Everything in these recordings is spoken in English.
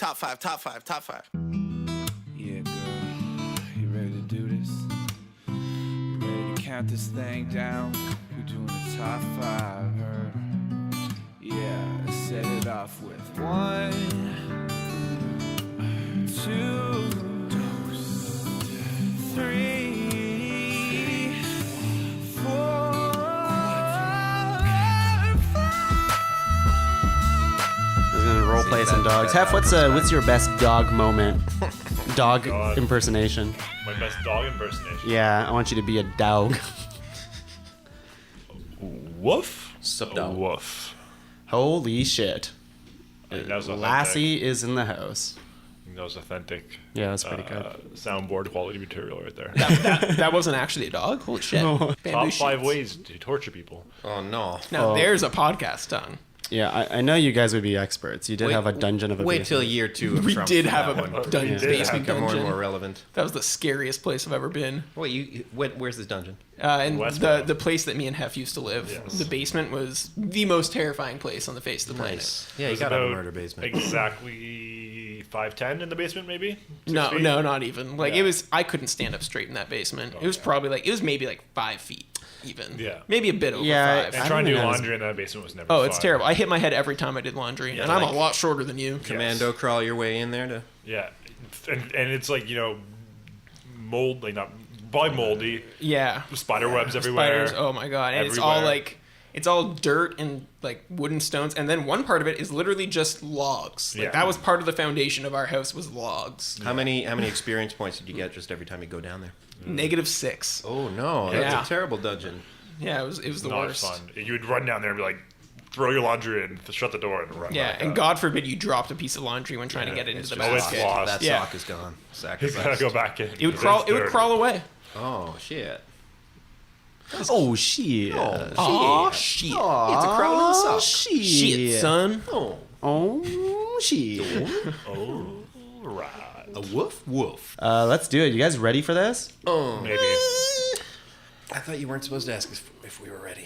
Top five. Yeah, girl. You ready to do this? You ready to count this thing down? We're doing the top 5, her. Yeah, set it off with 1, 2, 3, 4. Role play some dogs. Hef, what's your best dog moment? Dog impersonation. My best dog impersonation. Yeah, I want you to be a dog. Woof. Sup, dog. Woof. Holy shit. I think that was authentic. Lassie is in the house. I think that was authentic. Yeah, that's pretty good. Soundboard quality material right there. That wasn't actually a dog? Holy shit. No. Bamboo Top 5 sheets. ways to torture people. Oh, no. Now, there's a podcast tongue. Yeah, I know you guys would be experts. You did have a dungeon of Wait abuse. till year 2 of We Trump did for have that a one. dungeon basement Become more and dungeon. more relevant. That was the scariest place I've ever been. Wait, where's this dungeon? And Westboro. the place that me and Hef used to live, Yes. the basement was the most terrifying place on the face of the planet. Yeah, you It's gotta have a about murder basement. Exactly 5'10" in the basement, maybe? 6 No, feet? not even. Like, Yeah. it was, I couldn't stand up straight in that basement. It was probably like, it was maybe like 5 feet even. Yeah. Maybe a bit over Yeah, 5. And I trying to don't do think that was- laundry in that basement was never Oh, fun. it's terrible. I hit my head every time I did laundry, and I'm a lot shorter than you. Commando crawl your way in there to... Yeah. And it's like, mold, like not, probably moldy. Yeah. Spider webs everywhere. Spiders. Oh my god! And Everywhere. it's all dirt and like wooden stones, and then one part of it is literally just logs. Like, Yeah. that was part of the foundation of our house was logs. How many experience points did you get just every time you go down there? -6. Oh, no. That's Yeah. a terrible dungeon. Yeah, it was the Not worst. fun. You would run down there and be like, throw your laundry in, shut the door, and run. Yeah, back and up. God forbid you dropped a piece of laundry when trying to get it into the always basket. lost. That Yeah. sock is gone. You gotta go back in. It would crawl. It would crawl away. Oh, shit. Oh, shit. Oh shit! It's a crawl in the sock. Shit, son. Oh. Oh, shit. Oh, right. A woof woof. Let's do it. You guys ready for this? Oh. Maybe. I thought you weren't supposed to ask us if we were ready.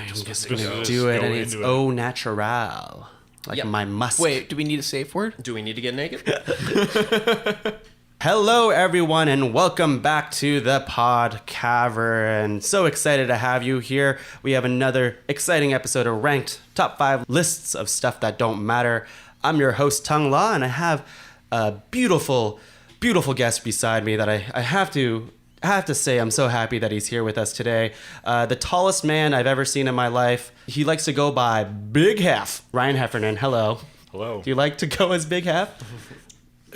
Just Just do go it, and it's into it. au natural. Like Yep. my musk. Wait, do we need a safe word? Do we need to get naked? Hello, everyone, and welcome back to the Podcavern. So excited to have you here. We have another exciting episode of Ranked Top 5 Lists of Stuff That Don't Matter. I'm your host, Tuong La, and I have a beautiful, beautiful guest beside me that I have to say I'm so happy that he's here with us today. The tallest man I've ever seen in my life. He likes to go by Big Hef. Ryan Heffernan, hello. Hello. Do you like to go as Big Hef?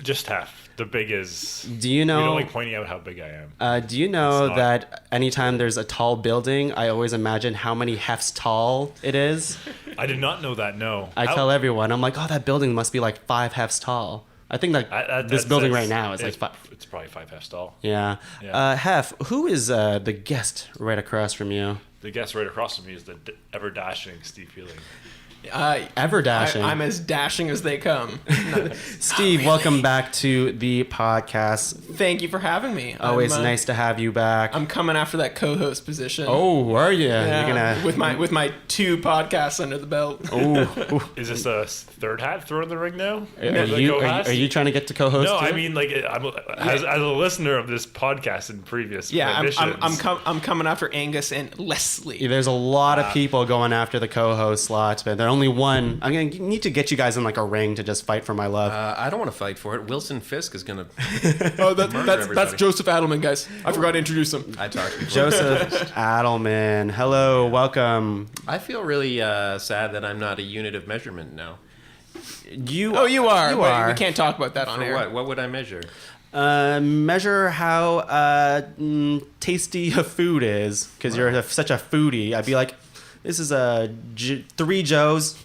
Just half. The big is... Do you know... We don't like pointing out how big I am. Do you know It's not- that anytime there's a tall building, I always imagine how many hefts tall it is? I did not know that, no. I tell everyone, I'm like, oh, that building must be like 5 hefts tall. I think like this building right now is like 5. It's probably 5 half tall. Yeah. Yeah. Hef, who is the guest right across from you? The guest right across from me is the ever dashing Steve Healing. Ever dashing. I'm as dashing as they come. Steve, welcome back to the podcast. Thank you for having me. Always I'm, nice to have you back. I'm coming after that co-host position. Oh, are you? Yeah, You're gonna with my 2 podcasts under the belt. Oh, Is this a third hat thrown in the ring now? are you trying to get to co-host? No, too? I mean, like, as a listener of this podcast in previous Yeah, editions, I'm coming after Angus and Leslie. There's a lot of people going after the co-host slots, but there's only one. I'm gonna need to get you guys in like a ring to just fight for my love. I don't want to fight for it. Wilson Fisk is going to... Oh, that's everybody. Josef Addleman, guys. I forgot to introduce him. I talked before. Josef Addleman, hello, welcome. I feel really sad that I'm not a unit of measurement now. You Oh, you are. You but are. We can't talk about that on For air. what? What would I measure? Measure how tasty a food is, because you're such a foodie. I'd be like, this is 3 Joes.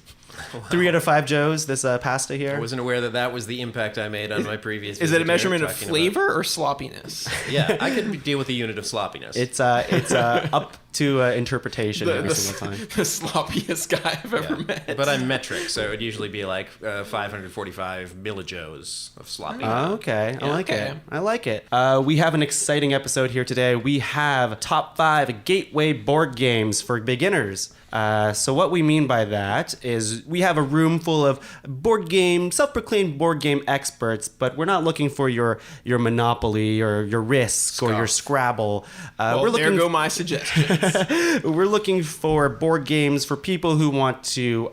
3 out of 5 Joes, this pasta here. I wasn't aware that was the impact I made on my previous Is it a visit here, measurement of talking flavor or sloppiness? about- Yeah, I could deal with a unit of sloppiness. It's up to interpretation every single time. The sloppiest guy I've ever met. But I'm metric, so it would usually be like 545 millijoules of sloppy. Okay, I like okay. it. I like it. We have an exciting episode here today. We have top 5 gateway board games for beginners. So what we mean by that is we have a room full of self-proclaimed board game experts, but we're not looking for your Monopoly or your Risk or your Scrabble. Well, there go my suggestions. We're looking for board games for people who want to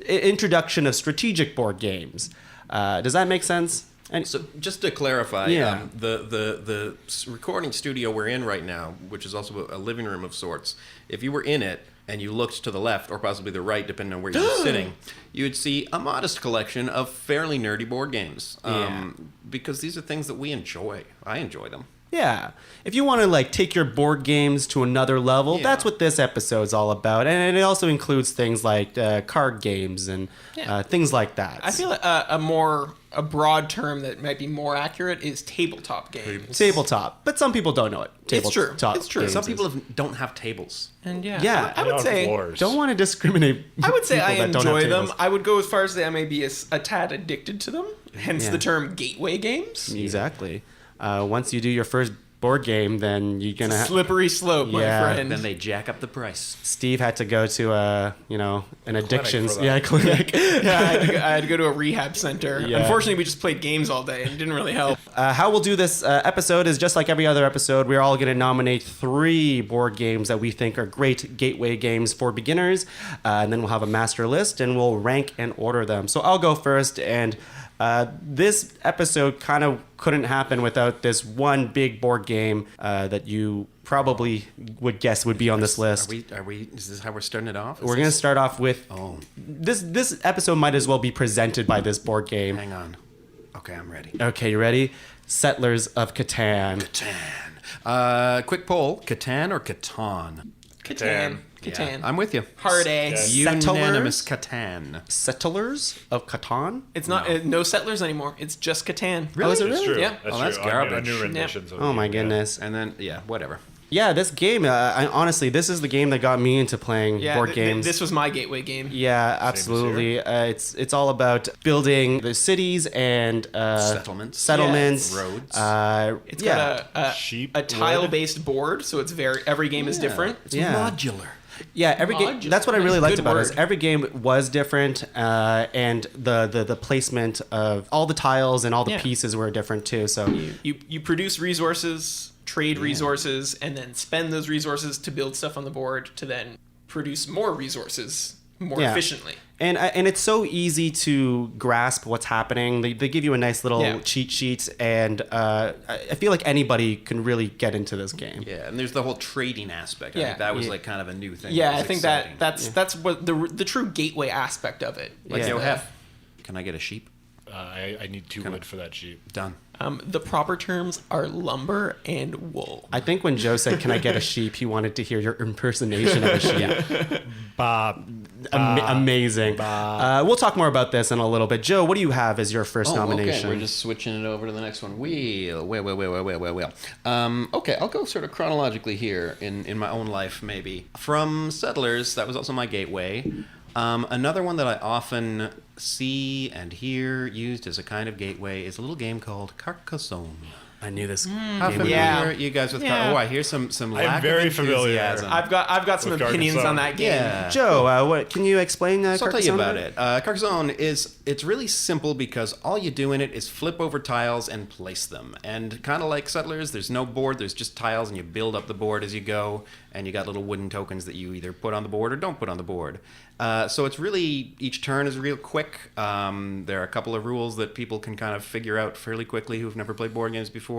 introduction of strategic board games. Does that make sense? And So just to clarify, Yeah. the recording studio we're in right now, which is also a living room of sorts, if you were in it and you looked to the left or possibly the right, depending on where you're sitting, you would see a modest collection of fairly nerdy board games. Because these are things that we enjoy. I enjoy them. yeah, if you want to like take your board games to another level, Yeah. that's what this episode's all about. And it also includes things like card games and things like that. I feel like a broad term that might be more accurate is tabletop games. Tabletop, but some people don't know it. It's true. Tabletop It's true. games Some is- people don't have tables. And Yeah. I would On say floors. don't want to discriminate. I would say I people that don't have enjoy them. tables. I would go as far as say I may be a tad addicted to them. Hence Yeah. the term gateway games. Exactly. Once you do your first board game, then you're gonna. Slippery slope, my Yeah. friend. Then they jack up the price. Steve had to go to an addictions for that. clinic. I had to go to a rehab center. Yeah. Unfortunately, we just played games all day and it didn't really help. How we'll do this episode is just like every other episode. We're all going to nominate 3 board games that we think are great gateway games for beginners, and then we'll have a master list and we'll rank and order them. So I'll go first, and this episode kind of couldn't happen without this one big board game that you probably would guess would be on this list. Are we? Is this how we're starting it off? We're going to start off with Oh, this episode might as well be presented by this board game. hang on. Okay, I'm ready. Okay, you ready? Settlers of Catan. Catan. Quick poll: Catan or Catan? Catan. Yeah, Catan. I'm with you. Hard ass. Unanimous Catan. Settlers of Catan? It's not no settlers anymore. It's just Catan. Oh, is it That's really? true. Yeah. That's Oh, true. that's On garbage. new renditions. of Oh the my game, yeah. goodness. And then whatever. Yeah, this game, honestly, this is the game that got me into playing Yeah, board games. this was my gateway game. Yeah, absolutely. It's all about building the cities and Settlements. settlements, Roads. It's yeah, got Sheep, a tile-based board, so it's every game is different. It's Yeah. modular. yeah. Every game. Modular. That's what I really Nice, liked good about it. Is word. every game was different, and the placement of all the tiles and all the Yeah. pieces were different too. So You produce resources, trade resources, and then spend those resources to build stuff on the board to then produce more resources more Yeah. efficiently. And it's so easy to grasp what's happening. They give you a nice little Yeah. cheat sheet, and I feel like anybody can really get into this game. Yeah, and there's the whole trading aspect. I Yeah. think that was Yeah. like kind of a new thing. Yeah, It was I think exciting. that's what the true gateway aspect of it. Like, Yeah. yo, Hef, can I get a sheep? I need 2 wood for that sheep. Done. The proper terms are lumber and wool. I think when Joe said, "Can I get a sheep?" he wanted to hear your impersonation of a sheep. Amazing. We'll talk more about this in a little bit. Joe, what do you have as your first nomination? Okay, we're just switching it over to the next one. Well. Okay, I'll go sort of chronologically here in my own life, maybe. From Settlers, that was also my gateway. Another one that I often see and hear used as a kind of gateway is a little game called Carcassonne. I knew this. How game familiar Yeah. are you guys with Yeah. Oh, I hear some lack I'm very of familiar. enthusiasm. I've got some With opinions Carcassonne. on that game. Yeah. Joe, what can you explain? So I'll tell you Carcassonne? about it. Carcassonne it's really simple because all you do in it is flip over tiles and place them. And kind of like Settlers, there's no board, there's just tiles, and you build up the board as you go. And you got little wooden tokens that you either put on the board or don't put on the board. So it's really, each turn is real quick. There are a couple of rules that people can kind of figure out fairly quickly who've never played board games before.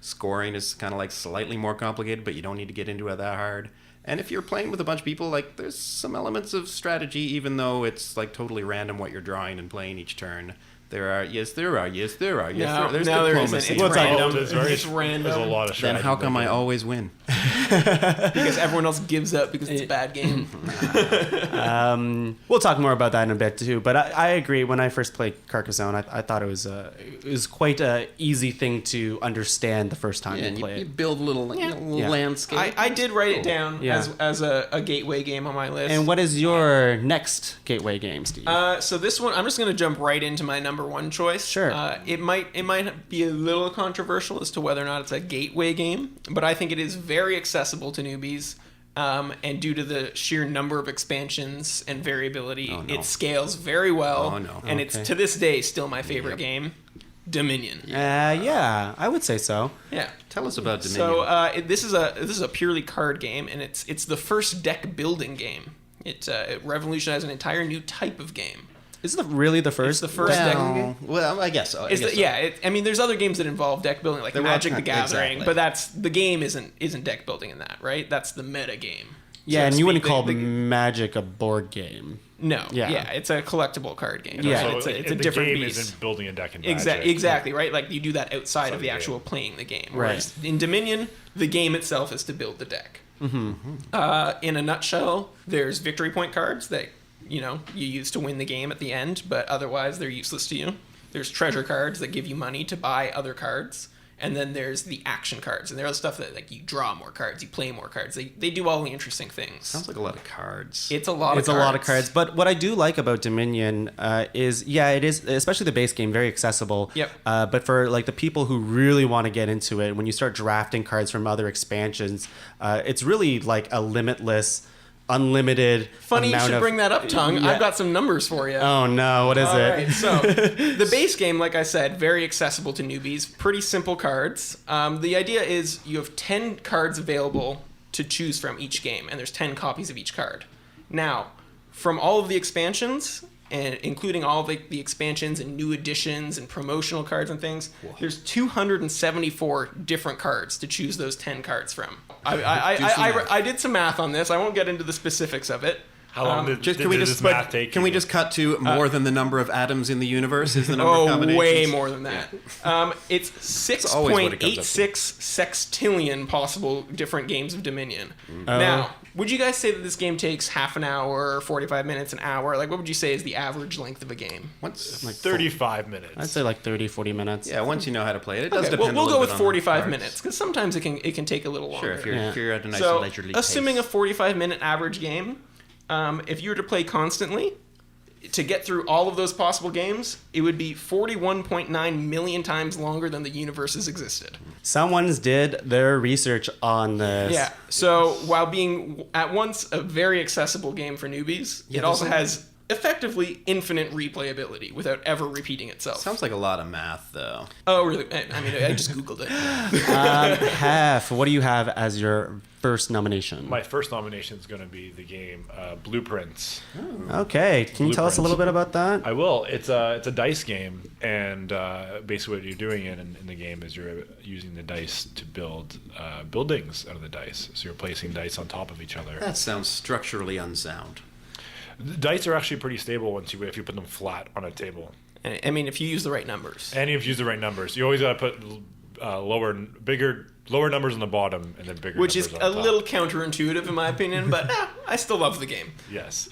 Scoring is kind of like slightly more complicated, but you don't need to get into it that hard. And if you're playing with a bunch of people, like there's some elements of strategy, even though it's like totally random what you're drawing and playing each turn. There are. There's No, there isn't. diplomacy. It's What's random. It's very It's random. There's a lot of Then strategy. how come I there. always win? Because everyone else gives up because it's a bad game. We'll talk more about that in a bit too. But I agree. When I first played Carcassonne, I thought it was quite a easy thing to understand the first time Yeah, you and play you it. build a little, Yeah. landscape. I did write it down Yeah. as a gateway game on my list. And what is your next gateway game, Steve? So this one, I'm just going to jump right into my number one choice. Sure. It might be a little controversial as to whether or not it's a gateway game, but I think it is very accessible to newbies. And due to the sheer number of expansions and variability, Oh, no. it scales very well. Oh, no. And it's to this day still my favorite game, Dominion. Yeah, I would say so. Yeah. Tell us about Dominion. So this is a purely card game, and it's the first deck building game. It revolutionized an entire new type of game. Is it really the first? It's the first deck game. Well, I guess so. I Is guess that, so. yeah, I mean, there's other games that involve deck building, like There were Magic the all- Gathering, exactly. but the game isn't deck building in that, right? That's the meta game. Yeah, so and to you wouldn't speak. call Magic a board game. No, Yeah. yeah, it's a collectible card game. Yeah. Right? So it's a the different game beast. isn't building a deck in Magic. Exactly, right? Like you do that outside of the the actual game. playing the game. Right. Whereas in Dominion, the game itself is to build the deck. In a nutshell, there's victory point cards that you use to win the game at the end, but otherwise they're useless to you. There's treasure cards that give you money to buy other cards. And then there's the action cards, and there's stuff that like you draw more cards, you play more cards. They do all the interesting things. Sounds like a lot of cards. It's a lot It's of a cards. lot of cards. But what I do like about Dominion is, it is, especially the base game, very accessible. Yep. But for like the people who really want to get into it, when you start drafting cards from other expansions, it's really like a limitless, unlimited Funny you amount should of- bring that up, Tuong. Yeah. I've got some numbers for you. Oh no, what is All it? right, so the base game, like I said, very accessible to newbies. Pretty simple cards. The idea is you have 10 cards available to choose from each game, and there's 10 copies of each card. Now, from all of the expansions, and including all of the expansions and new additions and promotional cards and things, there's 274 different cards to choose those 10 cards from. I did some math on this. I won't get into the specifics of it. How long did Can we this just math take? Can we just cut to more than the number of atoms in the universe? Is the number of Oh, combinations? way more than that. It's always what it comes up to. 6.86 sextillion possible different games of Dominion. Now, would you guys say that this game takes half an hour, 45 minutes, an hour? Like, what would you say is the average length of a game? Once, Like 35 minutes. I'd say like 30, 40 minutes. yeah, once you know how to play it, it does Okay, depend. we'll a go little with bit on the 45 cards. minutes, because sometimes it can take a little longer. Sure, if you're at a nice So, leisurely assuming pace. a 45-minute average game, if you were to play constantly, to get through all of those possible games, it would be 41.9 million times longer than the universes existed. Someone's did their research on this. Yeah. So while being at once a very accessible game for newbies, it also has effectively infinite replayability without ever repeating itself. Sounds like a lot of math, though. Oh, really? I mean, I just Googled it. Hef, what do you have as your first nomination? My first nomination is going to be the game Blueprints. Okay, can you tell us a little bit about that? I will. It's a dice game, and basically what you're doing in the game is you're using the dice to build buildings out of the dice. So you're placing dice on top of each other. That sounds structurally unsound. The dice are actually pretty stable if you put them flat on a table. I mean, if you use the right numbers. And if you use the right numbers. You always got to put lower numbers on the bottom and then bigger Which numbers is on a top. little counterintuitive in my opinion, but I still love the game. Yes.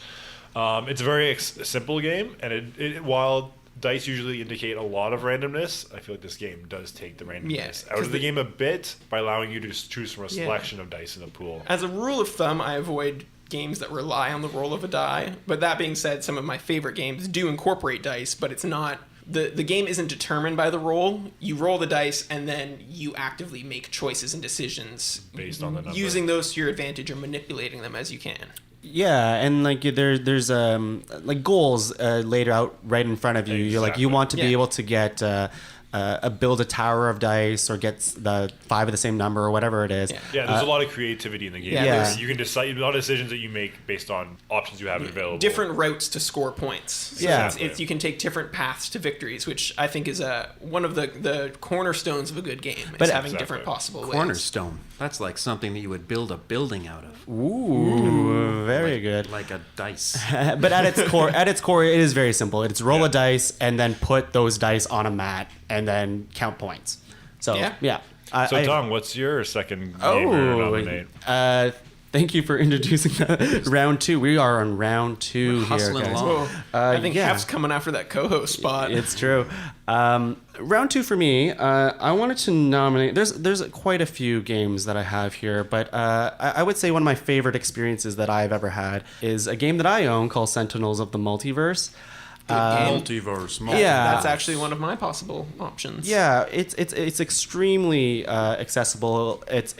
It's a very simple game, and it while dice usually indicate a lot of randomness, I feel like this game does take the randomness out of the game a bit by allowing you to just choose from a selection of dice in a pool. As a rule of thumb, I avoid games that rely on the roll of a die. But that being said, some of my favorite games do incorporate dice, but it's not... The game isn't determined by the roll. You roll the dice, and then you actively make choices and decisions Based on the number. using those to your advantage or manipulating them as you can. Yeah, and like there's like goals laid out right in front of you. You're like, you Exactly. want to be Yeah. able to get build a tower of dice or get the 5 of the same number or whatever it is. Yeah. Yeah, there's a lot of creativity in the game. Yeah, there's- You can decide a lot of decisions that you make based on options you have available. Different routes to score points. So Yeah. it's you can take different paths to victories, which I think is one of the cornerstones of a good game. Is But- having Exactly. different possible ways. Cornerstone. That's like something that you would build a building out of. Ooh, very good. Like a dice. But at its core, it is very simple. It's roll a dice and then put those dice on a mat and then count points. So Yeah. So, Tom, what's your second game to nominate? Thank you for introducing round 2. We are on round 2 here, hustling guys. along. I think yeah. Hef's coming after that co-host spot. It's true. Round 2 for me. I wanted to nominate. There's quite a few games that I have here, but I would say one of my favorite experiences that I've ever had is a game that I own called Sentinels of the Multiverse. Multiverse. Yeah. That's actually one of my possible options. Yeah, it's extremely accessible. It's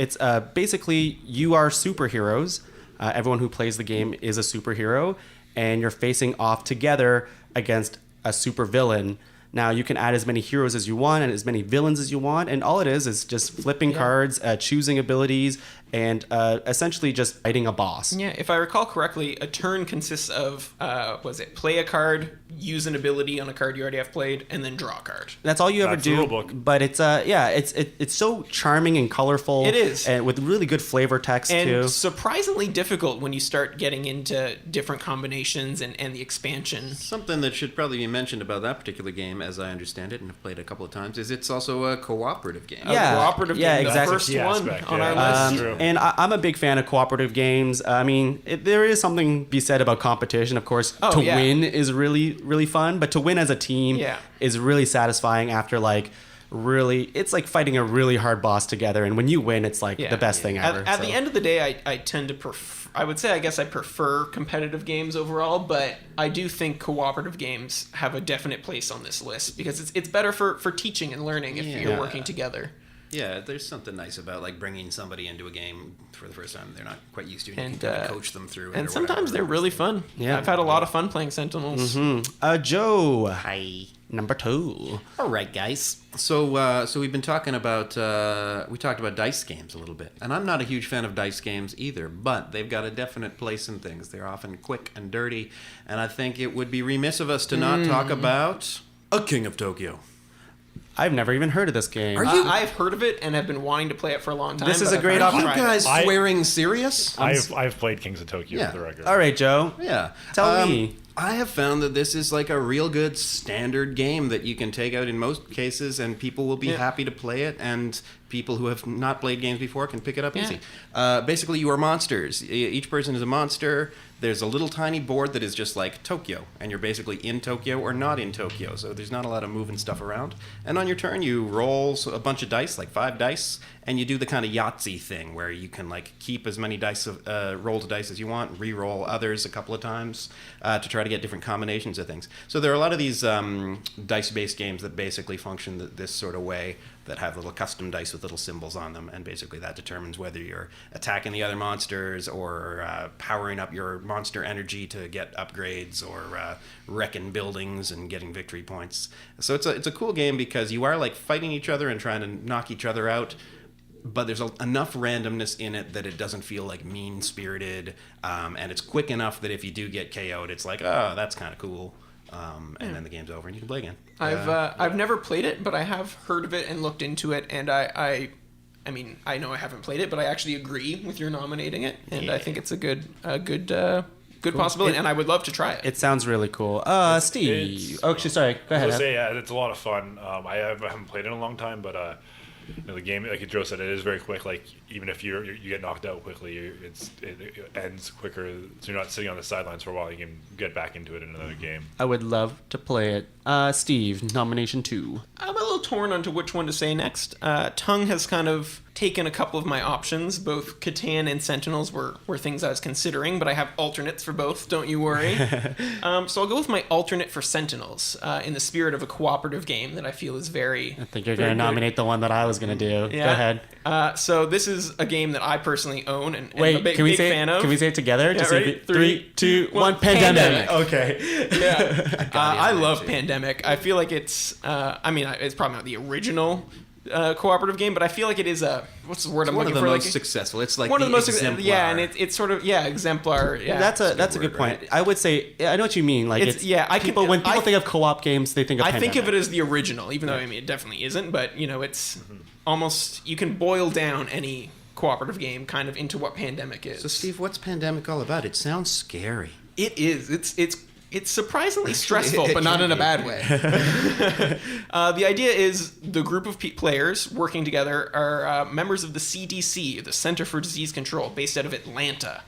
basically you are superheroes Everyone who plays the game is a superhero, and you're facing off together against a super villain. Now, you can add as many heroes as you want and as many villains as you want, and all it is just flipping cards, choosing abilities, and essentially just fighting a boss. Yeah, if I recall correctly, a turn consists of, play a card, use an ability on a card you already have played, and then draw a card. That's all you ever That's the do. rule book. But it's it's so charming and colorful. It is. And with really good flavor text And too. surprisingly difficult when you start getting into different combinations and the expansion. Something that should probably be mentioned about that particular game, as I understand it, and have played it a couple of times, is it's also a cooperative game. Yeah. Cooperative Yeah, game, exactly. the first Key one aspect, on yeah. our That's list. true. And I'm a big fan of cooperative games. I mean, there is something to be said about competition. Of course, Oh, to yeah. win is really, really fun, but to win as a team Yeah. is really satisfying after it's like fighting a really hard boss together. And when you win, it's like the best thing ever. At so. the end of the day, I tend to prefer, I would say, I guess I prefer competitive games overall, but I do think cooperative games have a definite place on this list because it's better for teaching and learning if you're working together. Yeah, there's something nice about like bringing somebody into a game for the first time they're not quite used to, and And, you can kind of coach them through it. And or sometimes whatever. they're really fun. Yeah. I've had a lot of fun playing Sentinels. Joe, Hi. number 2. All right, guys. So we've been talking about we talked about dice games a little bit, and I'm not a huge fan of dice games either, but they've got a definite place in things. They're often quick and dirty, and I think it would be remiss of us to not talk about A King of Tokyo. I've never even heard of this game. Are you- I've heard of it and have been wanting to play it for a long time. This is but a I've great never option. You tried guys it. I- swearing serious? I've played Kings of Tokyo Yeah. for the record. All right, Joe. Yeah. Tell me. I have found that this is like a real good standard game that you can take out in most cases, and people will be happy to play it, and people who have not played games before can pick it up easy. Basically, you are monsters. Each person is a monster. There's a little tiny board that is just like Tokyo, and you're basically in Tokyo or not in Tokyo, so there's not a lot of moving stuff around. And on your turn, you roll a bunch of dice, like 5 dice, and you do the kind of Yahtzee thing where you can like keep as many dice, rolled dice as you want, re-roll others a couple of times to try to get different combinations of things. So there are a lot of these dice-based games that basically function this sort of way, that have little custom dice with little symbols on them, and basically that determines whether you're attacking the other monsters or powering up your monster energy to get upgrades or wrecking buildings and getting victory points. So it's a cool game because you are like fighting each other and trying to knock each other out, but there's enough randomness in it that it doesn't feel like mean-spirited, and it's quick enough that if you do get KO'd, it's like, oh, that's kind of cool. And then the game's over and you can play again. I've never played it, but I have heard of it and looked into it, and I mean, I know I haven't played it, but I actually agree with your nominating it, and I think it's a good possibility, and I would love to try it. It sounds really cool. Steve. Oh, sorry. Go I ahead. will say, yeah, it's a lot of fun. I haven't played it in a long time, but the game, like Joe said, it is very quick. Like even if you get knocked out quickly, it ends quicker. So you're not sitting on the sidelines for a while. You can get back into it in another game. I would love to play it. Steve, nomination 2. I'm a little torn onto which one to say next. Tuong has kind of taken a couple of my options. Both Catan and Sentinels were things I was considering, but I have alternates for both, don't you worry. So I'll go with my alternate for Sentinels, in the spirit of a cooperative game that I feel is very... I think you're going to nominate the one that I was going to do. Yeah. Go ahead. So this is a game that I personally own and Wait, am a big, can we big say fan of. Can we say it together? Yeah, To ready? see if 3, 2, 1. Pandemic. Okay. Yeah. I love too. Pandemic. I feel like it's... it's probably not the original cooperative game, but I feel like it is a... What's the word I'm One of looking the for? most successful. It's like one of the most exemplar. yeah, and it's sort of exemplar. Yeah, That's a good word, point. right? I would say I know what you mean. Like It's- yeah, I can- people when people I- think of co-op games, they think of I think of Pandemic. it as the original, even though I mean it definitely isn't. But it's almost you can boil down any cooperative game kind of into what Pandemic is. So Steve, what's Pandemic all about? It sounds scary. It is. It's surprisingly stressful, it but not can in a be. bad way. The idea is the group of players working together are members of the CDC, the Center for Disease Control, based out of Atlanta.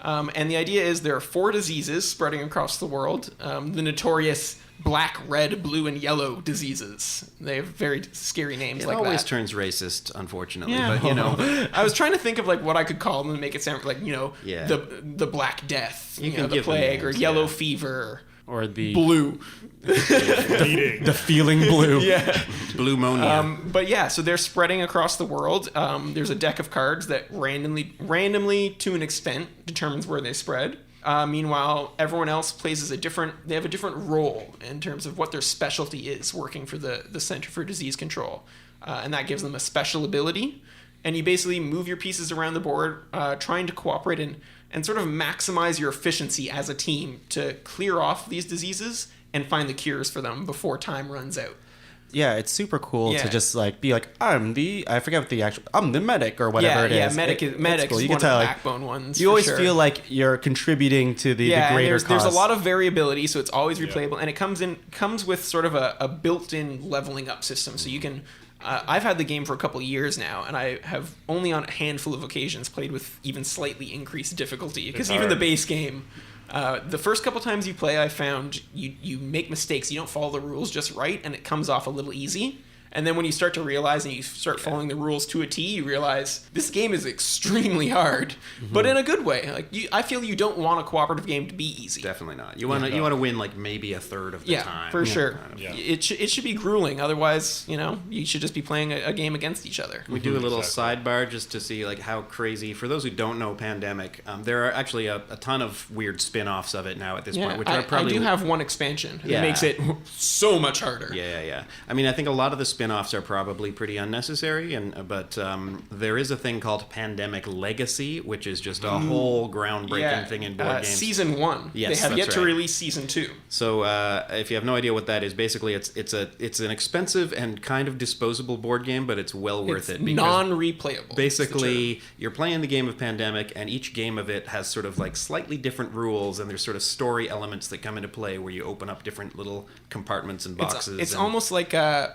And the idea is there are 4 diseases spreading across the world. The notorious black, red, blue, and yellow diseases. They have very scary names It like always that. turns racist, unfortunately. Yeah. But I was trying to think of like what I could call them and make it sound like Yeah. the Black Death, You can the give them plague, or names, yellow yeah. fever, or the blue. Bleeding. the feeling blue. Yeah. Blue Monia. But yeah, so they're spreading across the world. There's a deck of cards that randomly to an extent determines where they spread. Meanwhile, everyone else plays as they have a different role in terms of what their specialty is working for the Center for Disease Control. And that gives them a special ability. And you basically move your pieces around the board, trying to cooperate and sort of maximize your efficiency as a team to clear off these diseases and find the cures for them before time runs out. Yeah, it's super cool Yeah. to just like be like, I'm the medic or whatever it is. Yeah, medic It's is cool. You one can tell, of the like, backbone ones. you for always sure. feel like you're contributing to the and greater there's a cause. lot of variability, so it's always replayable, and it comes with sort of a built-in leveling up system. So you can. I've had the game for a couple of years now, and I have only on a handful of occasions played with even slightly increased difficulty because even the base game. The first couple times you play, I found you make mistakes. You don't follow the rules just right, and it comes off a little easy. And then when you start to realize and you start following the rules to a T, you realize this game is extremely hard, but in a good way. Like I feel you don't want a cooperative game to be easy. Definitely not. You want to win like maybe a third of the time. For sure. Yeah. It should be grueling. Otherwise, you should just be playing a game against each other. We do a little sidebar just to see like how crazy. For those who don't know Pandemic, there are actually a ton of weird spin-offs of it now at this point, which I are probably do have one expansion. Yeah. It makes it so much harder. Yeah. I mean, I think a lot of the spin-offs are probably pretty unnecessary, but there is a thing called Pandemic Legacy, which is just a whole groundbreaking thing in board games. Season 1. Yes, they have that's yet to right. release Season 2. So if you have no idea what that is, basically it's an expensive and kind of disposable board game, but it's well worth It's it. Because non-replayable. basically, you're playing the game of Pandemic, and each game of it has sort of like slightly different rules, and there's sort of story elements that come into play where you open up different little compartments and boxes. It's and- almost like a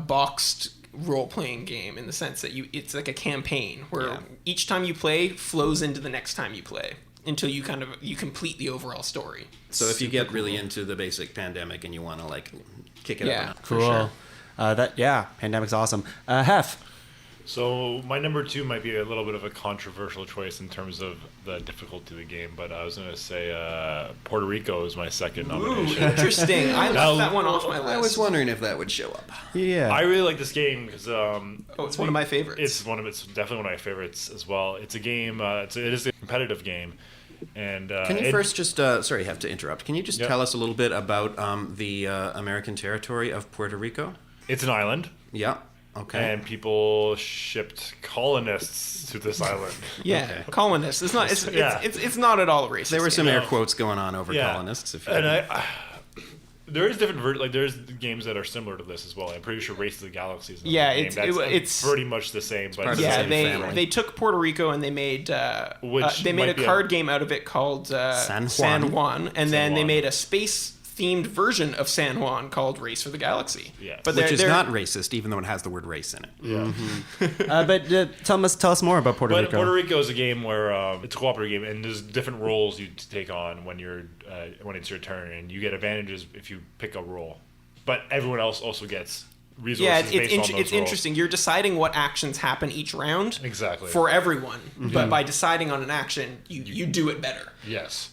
boxed role-playing game in the sense that it's like a campaign where each time you play flows into the next time you play until you complete the overall story. So if you get really into the basic Pandemic and you want to like kick it Yeah, up, for cool. sure. Pandemic's awesome. Hef. So my number 2 might be a little bit of a controversial choice in terms of the difficulty of the game, but I was going to say Puerto Rico is my second nomination. Interesting. I left that one off my list. I was wondering if that would show up. Yeah. I really like this game because it's one of my favorites. It's definitely one of my favorites as well. It's a game. It is a competitive game, and Can you first just sorry, I have to interrupt. Can you just Yep. tell us a little bit about the American territory of Puerto Rico? It's an island. Yeah. Okay. And people shipped colonists to this island. Yeah, colonists. It's not. It's not at all racist. There were some game. air quotes going on over Yeah. colonists. If you And there is different there's games that are similar to this as well. I'm pretty sure Race of the Galaxy is another Yeah, game it's pretty much the same. But part of the Yeah, same family. they took Puerto Rico and they made Which they made might a be card game out of it called San San Juan. Juan, and then they Juan. made a space themed version of San Juan called Race for the Galaxy. Yeah. but which is they're- not racist, even though it has the word race in it. Yeah. But tell us more about Puerto But Rico. Puerto Rico is a game where it's a cooperative game, and there's different roles you take on when it's your turn, and you get advantages if you pick a role. But everyone else also gets resources Yeah, based on those it's roles. interesting. You're deciding what actions happen each round. Exactly. For everyone, but by deciding on an action, you do it better. Yes.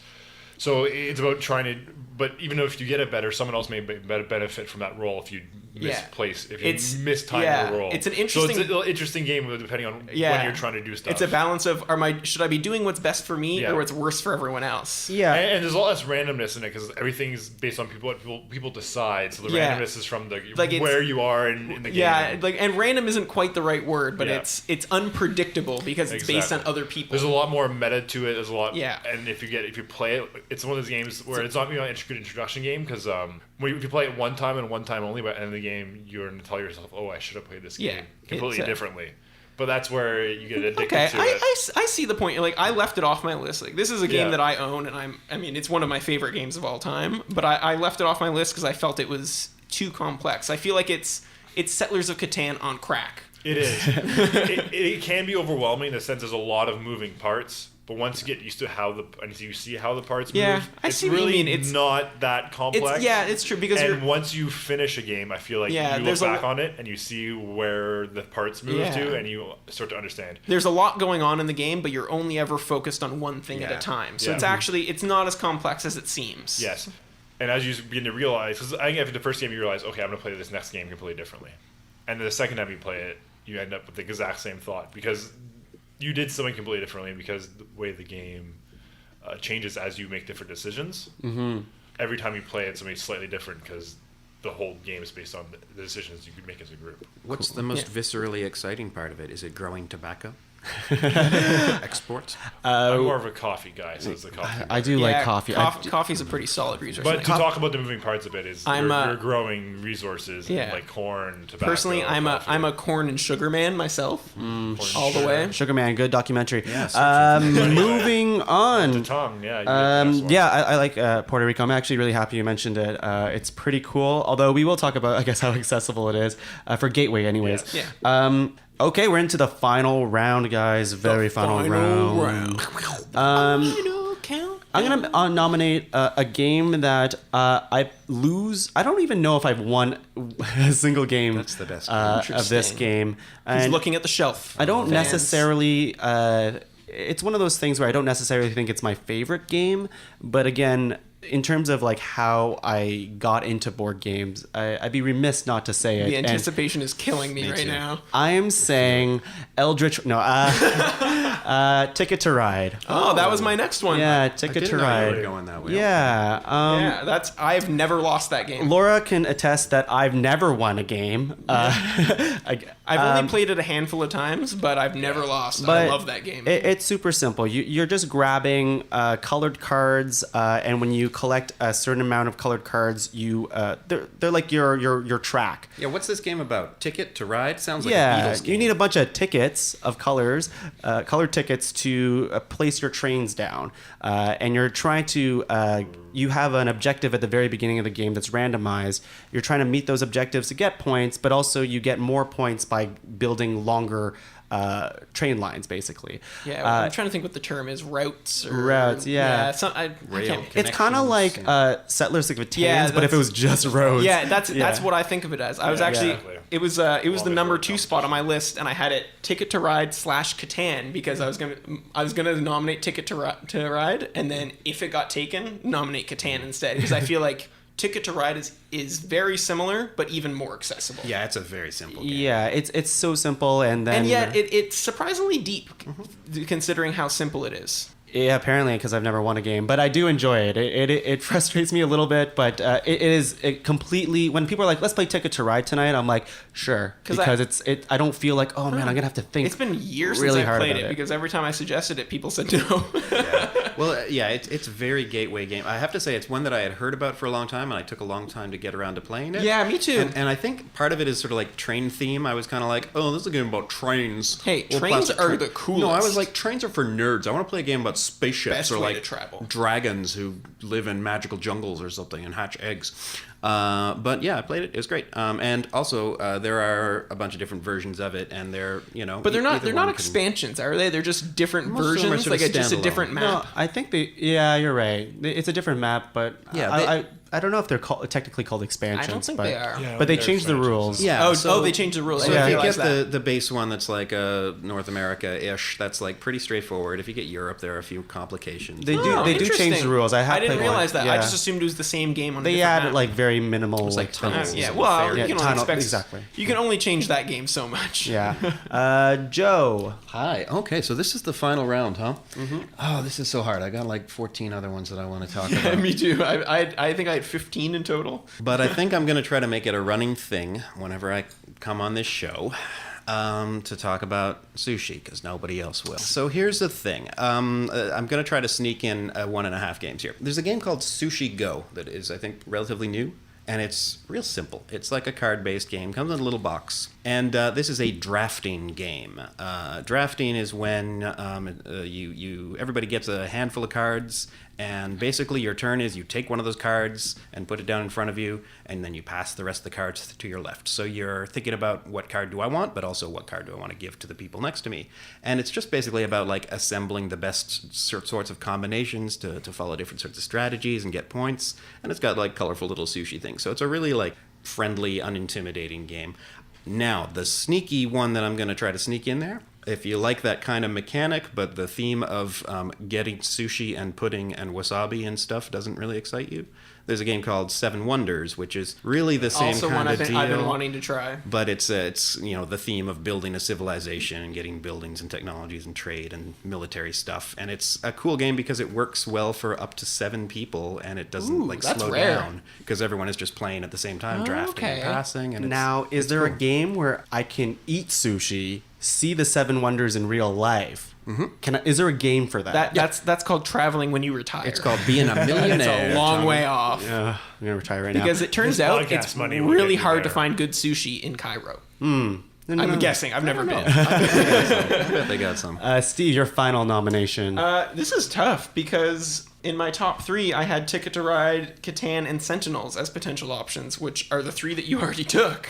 So it's about trying to, but even though if you get it better, someone else may benefit from that role if you misplace, if you mistime your role. It's an interesting. So it's an interesting game depending on when you're trying to do stuff. It's a balance of should I be doing what's best for me or what's worse for everyone else? Yeah. And there's a lot less randomness in it because everything's based on what people decide. So the randomness is from where you are in the game. Yeah, and random isn't quite the right word, but Yeah. it's unpredictable because it's based on other people. There's a lot more meta to it. There's a lot. Yeah. And if you play it, it's one of those games where it's not a good introduction game because if you play it one time and one time only, by the end of the game, you're going to tell yourself, "Oh, I should have played this game completely differently." But that's where you get addicted to it. I see the point. Like I left it off my list. Like this is a game that I own, and it's one of my favorite games of all time. But I left it off my list because I felt it was too complex. I feel like it's Settlers of Catan on crack. It is. it can be overwhelming in the sense there's a lot of moving parts. But once you get used to you see how the parts move, I it's see what you really mean. It's not that complex. It's true because once you finish a game, I feel like you look back on it and you see where the parts move to, and you start to understand. There's a lot going on in the game, but you're only ever focused on one thing at a time. So it's not as complex as it seems. Yes, and as you begin to realize, because I think after the first game you realize, okay, I'm going to play this next game completely differently. and the second time you play it, you end up with the exact same thought because you did something completely differently because the way the game changes as you make different decisions. Mm-hmm. Every time you play it, something slightly different because the whole game is based on the decisions you could make as a group. What's the most viscerally exciting part of it? Is it growing tobacco? Exports? I'm more of a coffee guy, so it's the coffee. I do like coffee. Coffee's a pretty solid resource. But to talk about the moving parts of it is you're growing resources like corn, tobacco. Personally, I'm a corn and sugar man myself, all the way. Sugar Man, good documentary. Yeah, moving on. Tuong, I like Puerto Rico. I'm actually really happy you mentioned it. It's pretty cool. Although we will talk about, I guess, how accessible it is for Gateway, anyways. Yes. Yeah. Okay, we're into the final round, guys. Very final round. I'm gonna nominate a game that I lose. I don't even know if I've won a single game. That's the best of this game. He's And looking at the shelf. I don't Fans. necessarily. It's one of those things where I don't necessarily think it's my favorite game, but again, in terms of like how I got into board games, I'd be remiss not to say it. The And anticipation is killing me right too. now. I am saying Eldritch. No, Ticket to Ride. Oh, that was my next one. Yeah, I Ticket didn't to know you were Ride. going that way. Yeah. Yeah, I've never lost that game. Laura can attest that I've never won a game. I've only played it a handful of times, but I've never lost. But I love that game. It's super simple. You're just grabbing colored cards, and when you collect a certain amount of colored cards, they're like your track. Yeah, what's this game about? Ticket to Ride? Sounds like a Beatles game. You need a bunch of tickets of colors, colored tickets to place your trains down, and you're trying to. You have an objective at the very beginning of the game that's randomized. You're trying to meet those objectives to get points, but also you get more points by building longer train lines, basically. Yeah, I'm trying to think what the term is. Routes. Yeah. I Rail can't. It's kind of like Settlers of Catan, Yeah, but if it was just roads. Yeah, that's what I think of it as. I was actually exactly. it was the number Long 2 before spot on my list, and I had it Ticket to Ride / Catan because I was gonna nominate Ticket to Ride, and then if it got taken, nominate Catan instead because I feel like Ticket to Ride is very similar but even more accessible. Yeah, it's a very simple game. Yeah, it's so simple, and then And yet it's surprisingly deep considering how simple it is. yeah, apparently because I've never won a game, but I do enjoy it. It frustrates me a little bit, but it is completely. When people are like, "Let's play Ticket to Ride tonight," I'm like, "Sure," because I don't feel like, oh man, I'm gonna have to think. It's been years really since I hard played about it because every time I suggested it, people said no. Well, yeah, it's a very gateway game. I have to say, it's one that I had heard about for a long time, and I took a long time to get around to playing it. Yeah, me too. And I think part of it is sort of like train theme. I was kind of like, oh, this is a game about trains. Hey, Well, trains plastic are the coolest. No, I was like, trains are for nerds. I want to play a game about spaceships Best or way like to travel. dragons who live in magical jungles or something and hatch eggs. But yeah, I played it. It was great. And also, there are a bunch of different versions of it, and they're But they're not either one can- expansions, are they? They're just different Most of them are versions, sort like of just a standalone. different map. No, I think yeah, you're right. It's a different map, but Yeah, I don't know if they're technically called expansions. I don't think but, they are. Yeah, but they they're changed the expansions. rules. Yeah. They changed the rules. So I if you realized get that. the base one that's like North America-ish, that's like pretty straightforward. If you get Europe, there are a few complications. They do change the Interesting. rules. I didn't played realize one. that. I Yeah. just assumed it was the same game on a They different added map. like very minimal like tunnels. tunnels. Yeah, and well, fair. you can only tunnel- expect exactly. You can only change that game so much. Yeah. Joe. Hi. Okay, so this is the final round, huh? Mm-hmm. Oh, this is so hard. I got like 14 other ones that I want to talk Yeah, about. me too. I think I had 15 in total. But I think I'm going to try to make it a running thing whenever I come on this show to talk about sushi, because nobody else will. So here's the thing. I'm going to try to sneak in 1.5 games here. There's a game called Sushi Go that is, I think, relatively new. And it's real simple. It's like a card-based game. Comes in a little box. And this is a drafting game. Drafting is when everybody gets a handful of cards, and basically your turn is you take one of those cards and put it down in front of you, and then you pass the rest of the cards to your left. So you're thinking about what card do I want, but also what card do I want to give to the people next to me. And it's just basically about like assembling the best sorts of combinations to follow different sorts of strategies and get points. And it's got like colorful little sushi things. So it's a really like friendly, unintimidating game. Now, the sneaky one that I'm going to try to sneak in there if you like that kind of mechanic, but the theme of getting sushi and pudding and wasabi and stuff doesn't really excite you, there's a game called Seven Wonders, which is really the same Also, kind one of deal. I've been wanting to try. But it's the theme of building a civilization and getting buildings and technologies and trade and military stuff. And it's a cool game because it works well for up to 7 people, and it doesn't that's slow rare. down because everyone is just playing at the same time, drafting and okay. passing. And Now, is there a game where I can eat sushi, see the 7 wonders in real life? Mm-hmm. Is there a game for that? That's called traveling when you retire. it's called being a millionaire. It's a long Tommy. way off. I'm gonna retire right now. Because it turns This out podcast it's money will really get you hard to there. find good sushi in Cairo. No. I'm guessing. I've never been. I bet they got some. Steve, your final nomination. This is tough because in my top 3, I had Ticket to Ride, Catan, and Sentinels as potential options, which are the 3 that you already took.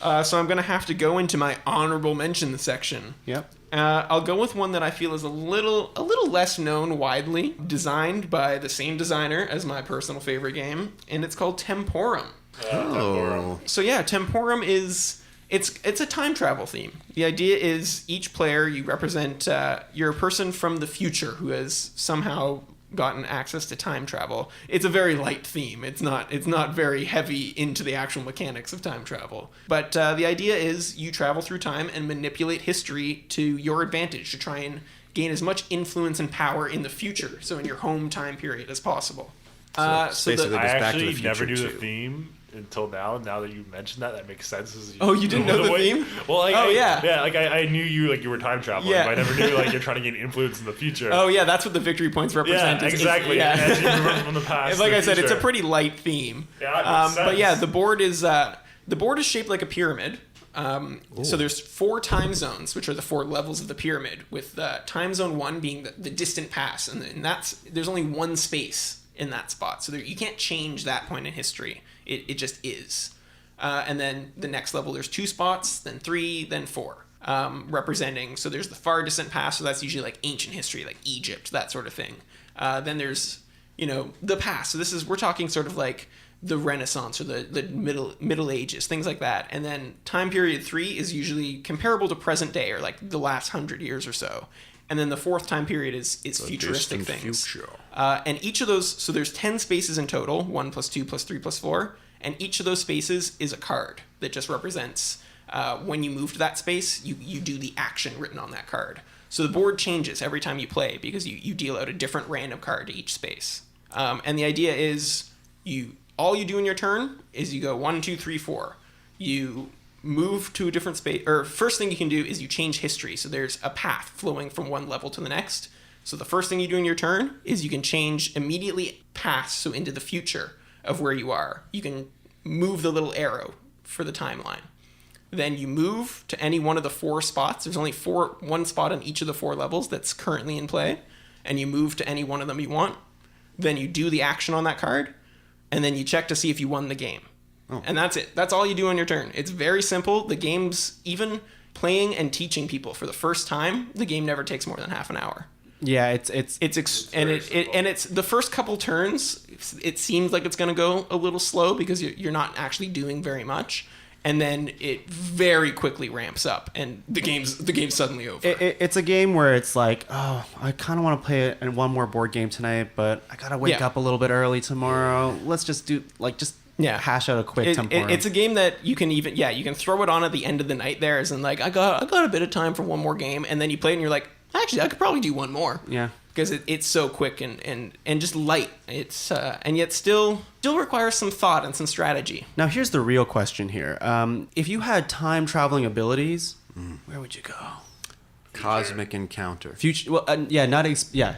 So I'm going to have to go into my honorable mention section. Yep. I'll go with one that I feel is a little less known widely, designed by the same designer as my personal favorite game, and it's called Temporum. Oh. So yeah, Temporum is it's a time travel theme. The idea is each player you represent you're a person from the future who has somehow gotten access to time travel. It's a very light theme. It's not very heavy into the actual mechanics of time travel. But the idea is you travel through time and manipulate history to your advantage to try and gain as much influence and power in the future, so in your home time period as possible. it's basically I Goes Back to actually the never Future knew the too. theme until now. Now that you mentioned that makes sense. Oh, you didn't know the theme? Well, like, Oh, yeah. yeah. Like I knew you were time traveling, Yeah. but I never knew like you're trying to gain influence in the future. Oh yeah, that's what the victory points represent. yeah, is- exactly. yeah. As you move from the past. It's to like the I said, it's a future. pretty light theme. Yeah, that makes But yeah, sense. the board is shaped like a pyramid. So there's 4 time zones, which are the 4 levels of the pyramid, with time zone 1 being the distant past, and there's only 1 space in that spot, so you can't change that point in history. It just is. And then the next level, there's 2 spots, then 3, then 4, representing. So there's the far distant past, so that's usually like ancient history, like Egypt, that sort of thing. Then there's the past. So we're talking sort of like the Renaissance or the Middle Ages, things like that. And then time period 3 is usually comparable to present day, or like the last 100 years or so. And then the 4th time period is futuristic distant things. future. And each of those, so there's 10 spaces in total, 1 plus 2 plus 3 plus 4. And each of those spaces is a card that just represents when you move to that space, you do the action written on that card. So the board changes every time you play because you deal out a different random card to each space. And the idea is all you do in your turn is you go 1, 2, 3, 4. You move to a different space, or first thing you can do is you change history. So there's a path flowing from one level to the next. So the first thing you do in your turn is you can change immediately past, so into the future of where you are. You can move the little arrow for the timeline. Then you move to any one of the 4 spots. There's only 1 spot on each of the 4 levels that's currently in play. And you move to any one of them you want. Then you do the action on that card. And then you check to see if you won the game. Oh. And that's it. That's all you do on your turn. It's very simple. The game's even playing and teaching people for the first time. The game never takes more than half an hour. Yeah, it's the first couple turns. It seems like it's going to go a little slow because you're not actually doing very much, and then it very quickly ramps up, and the game's suddenly over. It's a game where it's like, oh, I kind of want to play it in one more board game tonight, but I gotta wake up a little bit early tomorrow. Let's just do hash out a quick Temporum. It's a game that you can you can throw it on at the end of the night there, as in like I got a bit of time for one more game, and then you play it and you're like, actually I could probably do one more. Yeah. Because it's so quick and just light. It's and yet still requires some thought and some strategy. Now here's the real question here. If you had time traveling abilities, where would you go? Cosmic Encounter. Future. Well,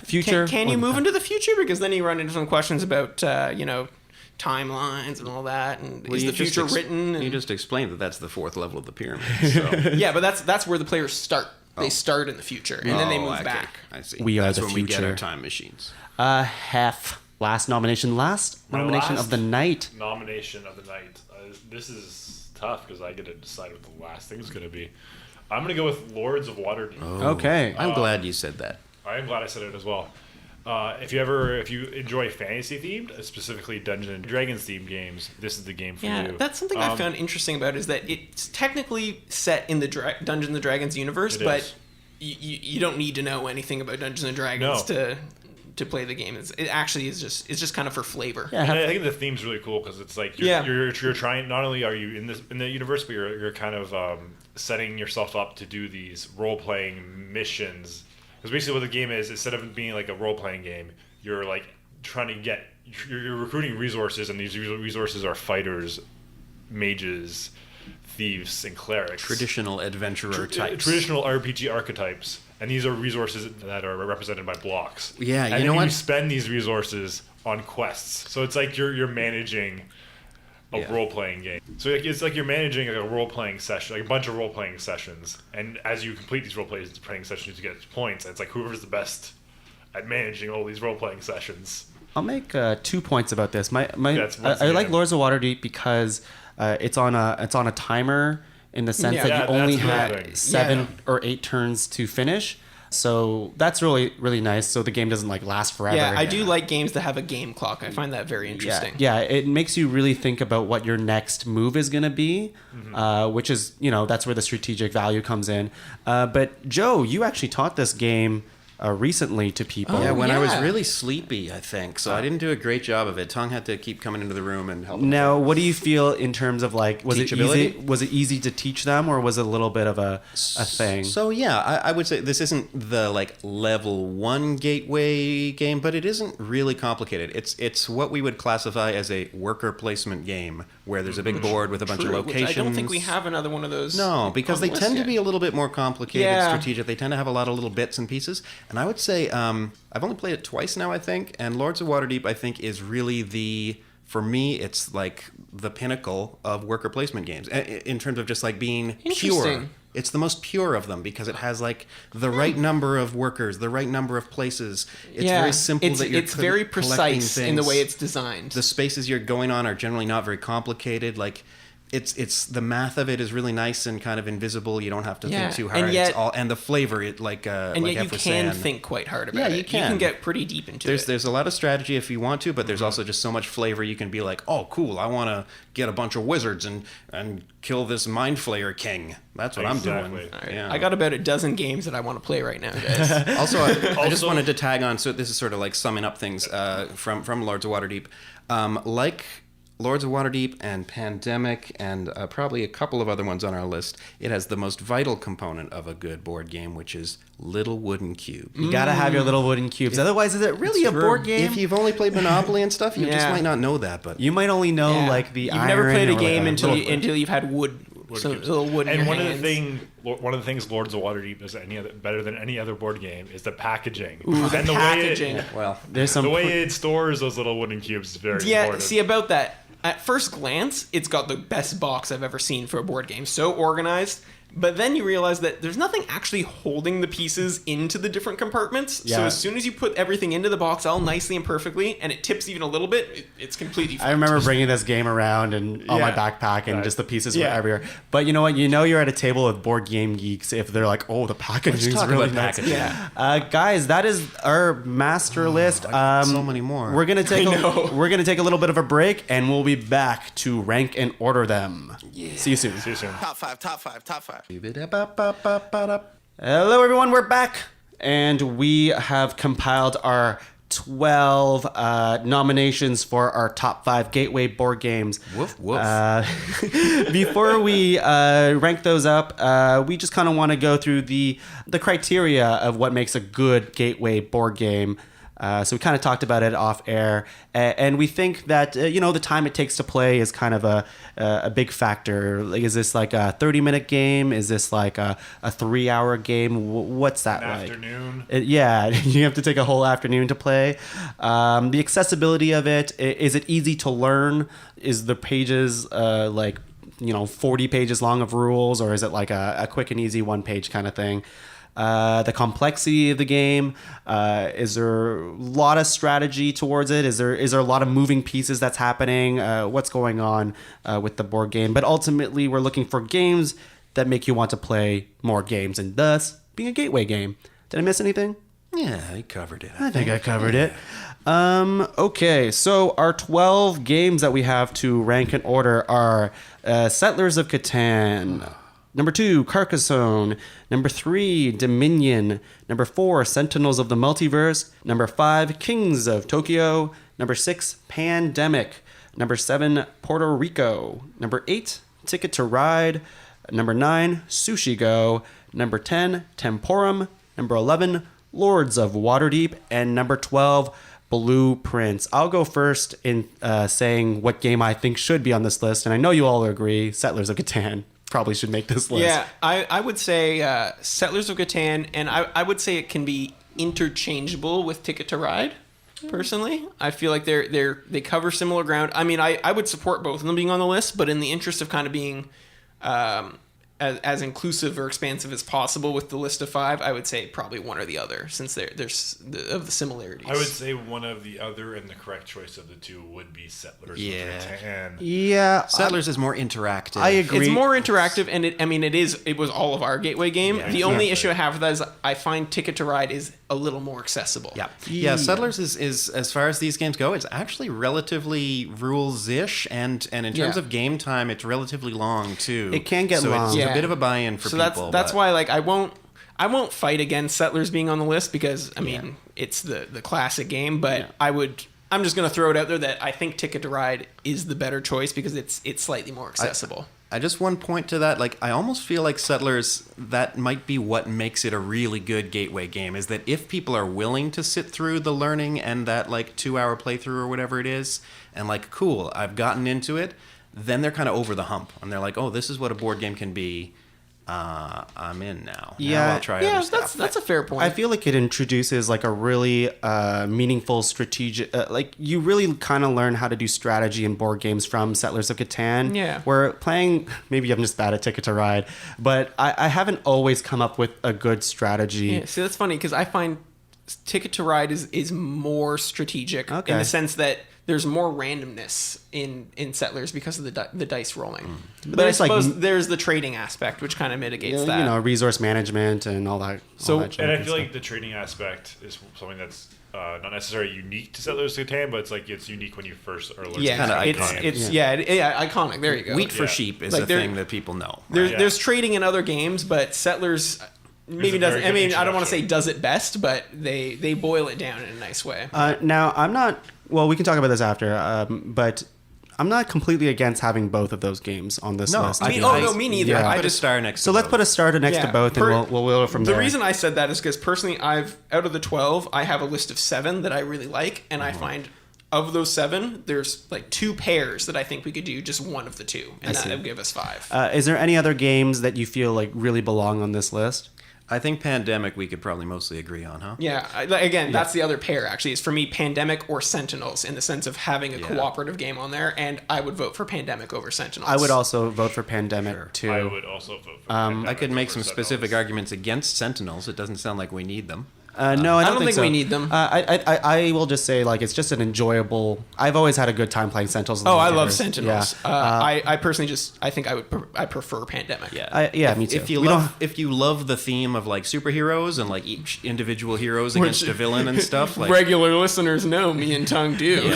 future. Can you move into the future? Because then you run into some questions about timelines and all that, and is the future written? And... You just explained that that's the 4th level of the pyramid. So. Yeah, but that's where the players start. They start in the future, and then they move back. I see. We are that's the when we get future. our time machines. Hef. Last nomination of the night. Nomination of the night. This is tough because I get to decide what the last thing's going to be. I'm going to go with Lords of Waterdeep. Oh, Okay. I'm glad you said that. I am glad I said it as well. If you enjoy fantasy themed, specifically Dungeons and Dragons themed games, this is the game for you. Yeah, that's something I found interesting about is that it's technically set in the Dungeons and Dragons universe, but you don't need to know anything about Dungeons and Dragons to play the game. It actually is just kind of for flavor. Yeah, And I think the theme's really cool because it's like you're trying. Not only are you in the universe, but you're kind of setting yourself up to do these role playing missions. Because basically, what the game is, instead of being like a role playing game, you're like trying to get you're recruiting resources, and these resources are fighters, mages, thieves, and clerics. Traditional adventurer types. Traditional RPG archetypes. And these are resources that are represented by blocks. Yeah, and you know then what? you spend these resources on quests. So it's like you're managing a role-playing game. So it's like you're managing like a role-playing session, like a bunch of role-playing sessions. And as you complete these role-playing sessions, you get points. And it's like whoever's the best at managing all these role-playing sessions. I'll make 2 points about this. I the like game. Lords of Waterdeep because it's on a timer in the sense that Yeah, you only that's the other have thing. 7 or 8 turns to finish. So that's really, really nice. So the game doesn't like last forever. Yeah, I do like games that have a game clock. I find that very interesting. Yeah, it makes you really think about what your next move is going to be, which is, that's where the strategic value comes in. But Joe, you actually taught this game recently to people. Yeah, when I was yeah. really sleepy, I think. So I didn't do a great job of it. Tuong had to keep coming into the room and help. Now, what do you feel in terms of like, was it Teachability? easy? Was it easy to teach them, or was it a little bit of a thing? So yeah, I would say this isn't the like level 1 gateway game, but it isn't really complicated. It's what we would classify as a worker placement game, where there's a big board with a bunch of True, which locations. I don't think we have another one of those. No, because on they the tend list to be yet. a little bit more complicated, Yeah. strategic. They tend to have a lot of little bits and pieces. And I would say I've only played it twice now, I think. And Lords of Waterdeep, I think, is really for me, it's like the pinnacle of worker placement games in terms of just like being pure. Interesting. It's the most pure of them because it has like the right number of workers, the right number of places. It's very simple that you're It's very collecting precise in the things. way it's designed. The spaces you're going on are generally not very complicated. Like it's the math of it is really nice and kind of invisible. You don't have to Yeah, think too hard. and yet- and the flavor, it like and like yet you F was can saying. think quite hard about Yeah, it. you You can can. get pretty deep into There's it. there's a lot of strategy if you want to, but there's also just so much flavor. You can be like, oh, cool, I want to get a bunch of wizards and kill this mind flayer king. That's what I'm Exactly. doing. All right. Yeah. I got about a dozen games that I want to play right now, guys. Also, I just Also- wanted to tag on. So this is sort of like summing up things from Lords of Waterdeep. Like Lords of Waterdeep and Pandemic and probably a couple of other ones on our list, it has the most vital component of a good board game, which is little wooden cubes. You gotta have your little wooden cubes. Otherwise, is it really a board game? If you've only played Monopoly and stuff, you just Yeah. might not know that. But You might only know Yeah. like the You've iron. never played a or, like, game until little- until you've had wood, so cubes. little wood in And your one hands. of the things Lords of Waterdeep does better than any other board game is the packaging. Ooh, the and the packaging. Way well, There's some. the way it stores those little wooden cubes is very Yeah, important. see about that. At first glance, it's got the best box I've ever seen for a board game. So organized. But then you realize that there's nothing actually holding the pieces into the different compartments. So Yeah. as soon as you put everything into the box all nicely and perfectly, and it tips even a little bit, it's completely fine. I remember bringing this game around and on my Yeah. backpack, and Right. just the pieces were Yeah. everywhere. But you know what? You know you're at a table with board game geeks if they're like, "Oh, the packaging is talk really about nice." packaging. Yeah. Guys, that is our master list. so many more. We're gonna take I know. we're gonna take a little bit of a break, and we'll be back to rank and order them. See you soon. See you soon. Top five. Hello, everyone. We're back, and we have compiled our 12 nominations for our top 5 gateway board games. Woof, woof. Before we rank those up, we just kind of want to go through the criteria of what makes a good gateway board game. So we kind of talked about it off air, and we think that the time it takes to play is kind of a big factor. Like, is this like a 30-minute game? Is this like a 3-hour game? What's that like? Afternoon. Yeah, you have to take a whole afternoon to play. The accessibility of it, is it easy to learn? Is the pages 40 pages long of rules, or is it like a quick and easy one-page kind of thing? The complexity of the game, is there a lot of strategy towards it? Is there a lot of moving pieces that's happening? What's going on with the board game? But ultimately, we're looking for games that make you want to play more games, and thus being a gateway game. Did I miss anything? yeah, I covered it. I think I covered it. Okay, so our 12 games that we have to rank and order are Settlers of Catan, Number 2, Carcassonne. Number 3, Dominion. Number 4, Sentinels of the Multiverse. Number 5, Kings of Tokyo. Number 6, Pandemic. Number 7, Puerto Rico. Number 8, Ticket to Ride. Number 9, Sushi Go. Number 10, Temporum. Number 11, Lords of Waterdeep. And number 12, Blueprints. I'll go first in saying what game I think should be on this list. And I know you all agree, Settlers of Catan probably should make this list. Yeah, I would say Settlers of Catan, and I would say it can be interchangeable with Ticket to Ride. Personally, I feel like they cover similar ground. I mean, I would support both of them being on the list, but in the interest of kind of being as inclusive or expansive as possible with the list of 5, I would say probably one or the other, since there's of the similarities. I would say one of the other, and the correct choice of the two would be Settlers of Catan. Yeah, Settlers is more interactive. I agree. It's more interactive, and it was all of our gateway game. Yeah, the only issue I have with that is I find Ticket to Ride is a little more accessible. Yeah. Settlers is as far as these games go, it's actually relatively rules-ish, and in terms of game time, it's relatively long too. It can get so long. It's a bit of a buy-in for people. That's why like I won't fight against Settlers being on the list, because I mean it's the classic game, but I'm just gonna throw it out there that I think Ticket to Ride is the better choice because it's slightly more accessible. I just one point to that, like I almost feel like Settlers, that might be what makes it a really good gateway game, is that if people are willing to sit through the learning and that like 2-hour playthrough or whatever it is, and like, cool, I've gotten into it, then they're kind of over the hump and they're like, oh, this is what a board game can be. I'm in now. Yeah, now I'll try other stuff. That's a fair point. I feel like it introduces like a really meaningful strategic, like you really kind of learn how to do strategy in board games from Settlers of Catan. Yeah. Where playing, maybe I'm just bad at Ticket to Ride, but I haven't always come up with a good strategy. Yeah, see, that's funny because I find Ticket to Ride is more strategic in the sense that there's more randomness in Settlers because of the dice rolling. But I suppose there's the trading aspect, which kind of mitigates that. You know, resource management and all that. And I feel like the trading aspect is something that's not necessarily unique to Settlers of Catan, but it's unique when you first are learning. Yeah, kind of iconic. It's iconic. There you go. Wheat for sheep is Like a thing that people know. There's trading in other games, but Settlers maybe doesn't. I mean, I don't want to say does it best, but they boil it down in a nice way. Now, I'm not. Well, we can talk about this after, but I'm not completely against having both of those games on this list. Me neither. Yeah. I Put a just star next. So to let's both. put a starter next to both, and we'll wheel it from there. The reason I said that is because personally, out of the 12, I have a list of 7 that I really like, and I find of those 7, there's like 2 pairs that I think we could do just one of the 2, and that would give us 5. Is there any other games that you feel like really belong on this list? I think Pandemic we could probably mostly agree on, huh? Yeah, again, that's the other pair, actually. Is for me, Pandemic or Sentinels, in the sense of having a cooperative game on there, and I would vote for Pandemic over Sentinels. I would also vote for Pandemic, too. I would also vote for Pandemic I could make over some Sentinels. specific arguments against Sentinels. It doesn't sound like we need them. No, I don't think so. we need them. I will just say, like, it's just an enjoyable. I've always had a good time playing Sentinels. I love Sentinels. Yeah. I personally I think I prefer Pandemic. Yeah, me too. If you love the theme of like superheroes and like each individual heroes against a villain and stuff, like Regular listeners know me and Tuong do.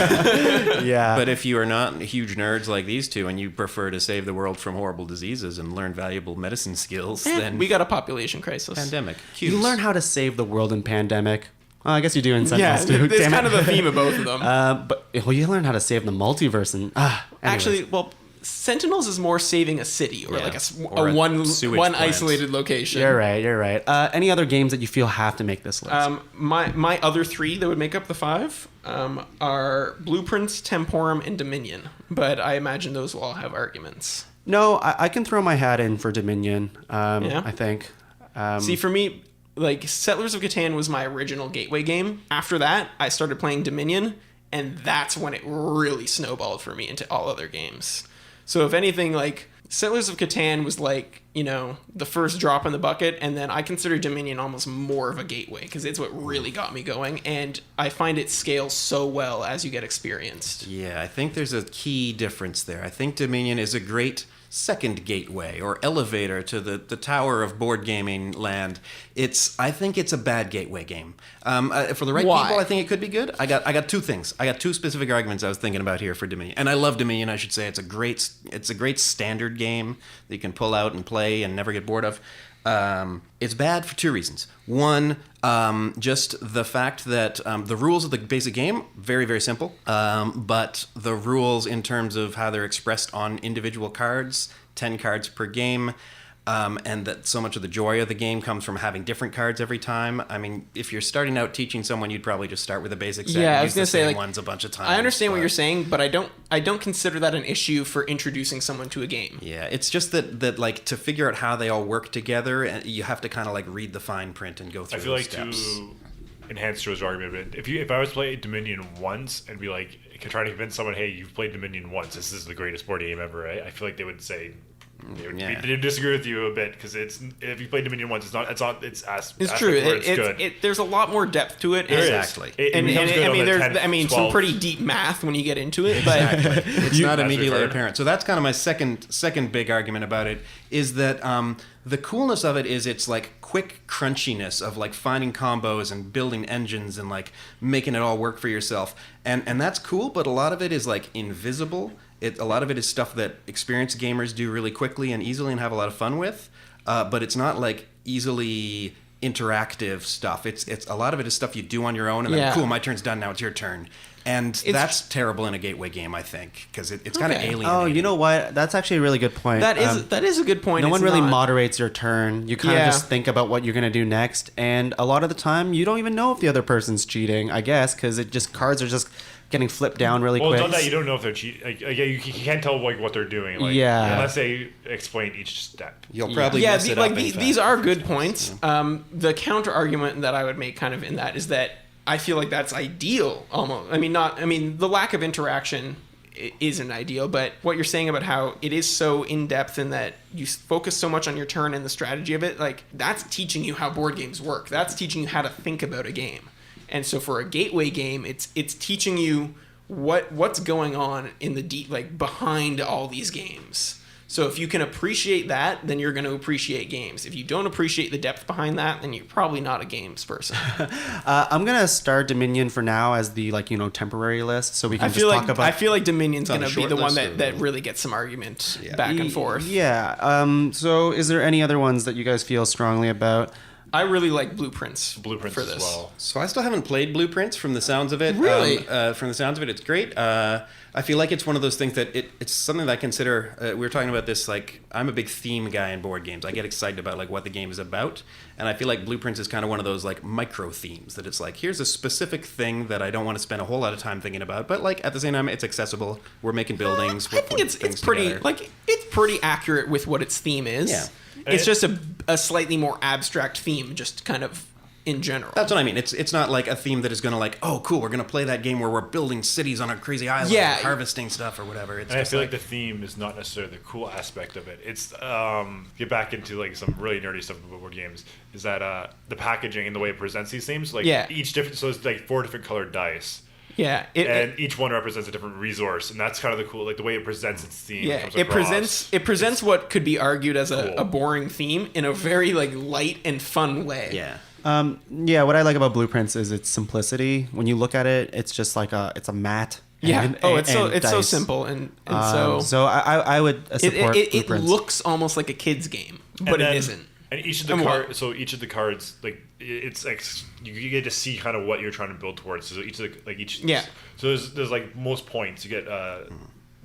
yeah. But if you are not huge nerds like these two and you prefer to save the world from horrible diseases and learn valuable medicine skills, then we got a population crisis. Pandemic. you Cubes. learn how to save the world in Pandemic. Well, I guess you do in Sentinels Yeah, too. it's Damn kind it. of the theme of both of them. But you learn how to save the multiverse and anyways. Actually, well, Sentinels is more saving a city or Yeah. like Or a a one sewage plant. isolated location. You're right. Any other games that you feel have to make this list? My other 3 that would make up the 5 are Blueprints, Temporum, and Dominion. But I imagine those will all have arguments. No, I can throw my hat in for Dominion. I think. See, for me, like Settlers of Catan was my original gateway game. After that, I started playing Dominion, and that's when it really snowballed for me into all other games. So if anything, like Settlers of Catan was like, the first drop in the bucket, and then I consider Dominion almost more of a gateway because it's what really got me going, and I find it scales so well as you get experienced. Yeah, I think there's a key difference there. I think Dominion is a great second gateway or elevator to the tower of board gaming land. I think it's a bad gateway game. For the right Why? people, I think it could be good. I got two things. I got two specific arguments I was thinking about here for Dominion, and I love Dominion. I should say it's a great standard game that you can pull out and play and never get bored of. It's bad for two reasons. One, just the fact that the rules of the basic game, very, very simple. But the rules in terms of how they're expressed on individual cards, 10 cards per game, and that so much of the joy of the game comes from having different cards every time. I mean, if you're starting out teaching someone, you'd probably just start with the basic set Yeah, I and was use gonna the say, same like, ones a bunch of times. I understand what but- you're saying, but I don't consider that an issue for introducing someone to a game. Yeah, it's just that like to figure out how they all work together, and you have to kind of like read the fine print and go through I feel those like steps. to enhance Joe's argument a bit, if I was to play Dominion once and be like, trying to convince someone, hey, you've played Dominion once, this is the greatest board game ever, right? I feel like they would say, they disagree with you a bit, because if you play Dominion once, it's True. It's good. There's a lot more depth to it. There is. Exactly. And becomes good I on mean, the there's 10th, some 12th. pretty deep math when you get into it, but Exactly. It's not That's immediately referred. apparent. So that's kind of my second big argument about it, is that the coolness of it is its like quick crunchiness of like finding combos and building engines and like making it all work for yourself. And that's cool, but a lot of it is like invisible. A lot of it is stuff that experienced gamers do really quickly and easily and have a lot of fun with. But it's not like easily interactive stuff. It's a lot of it is stuff you do on your own, and then Yeah. cool, my turn's done, now it's your turn. And that's terrible in a gateway game, I think, because it's kind of Okay. alienating. Oh, you know what? That's actually a really good point. that is a good point. No It's one really not- moderates your turn. You kind of Yeah. just think about what you're going to do next. And a lot of the time, you don't even know if the other person's cheating, I guess, because cards are just getting flipped down really Well, quick. it's not that you don't know if they're cheating. You can't tell like what they're doing. Like, Yeah. unless they explain each step. You'll probably Yeah, mess it up. in these fact. are good points. The counter argument that I would make kind of in that is that I feel like that's ideal almost. I mean, the lack of interaction isn't ideal, but what you're saying about how it is so in depth and that you focus so much on your turn and the strategy of it, like that's teaching you how board games work. That's teaching you how to think about a game. And so for a gateway game, it's teaching you what's going on in the deep, like behind all these games. So if you can appreciate that, then you're going to appreciate games. If you don't appreciate the depth behind that, then you're probably not a games person. I'm going to start Dominion for now as the temporary list, so we can I just feel talk like about. I feel like Dominion's on going a to be short the one list that of- really gets some argument back and forth. Yeah. So is there any other ones that you guys feel strongly about? I really like Blueprints. Blueprints for as this. well. So I still haven't played Blueprints. From the sounds of it, Really? from the sounds of it, it's great. I feel like it's one of those things that it's something that I consider. We were talking about this. Like, I'm a big theme guy in board games. I get excited about like what the game is about, and I feel like Blueprints is kind of one of those like micro themes that it's like, here's a specific thing that I don't want to spend a whole lot of time thinking about, but like at the same time, it's accessible. We're making buildings. I we're think putting it's things pretty together. it's pretty accurate with what its theme is. Yeah. It's just a slightly more abstract theme, just kind of in general. That's what I mean. It's not like a theme that is going to like, oh, cool, we're going to play that game where we're building cities on a crazy island, Yeah. and harvesting stuff or whatever. It's And I just feel like the theme is not necessarily the cool aspect of it. It's get back into like some really nerdy stuff about board games. Is that the packaging and the way it presents these themes? Like each different, so it's like 4 different colored dice, Yeah, and each one represents a different resource, and that's kind of the cool, like the way it presents its theme. yeah, comes it across. presents what could be argued as Cool. a boring theme in a very like light and fun way. yeah. What I like about Blueprints is its simplicity. When you look at it, it's just like it's a mat. Yeah. and- it's so dice. simple and So I would support it Blueprints. looks almost like a kid's game, but then- it isn't. And each of the And what? cards, so each of the cards, like it's like you get to see kind of what you're trying to build towards. So each of the Yeah. So there's like most points you get.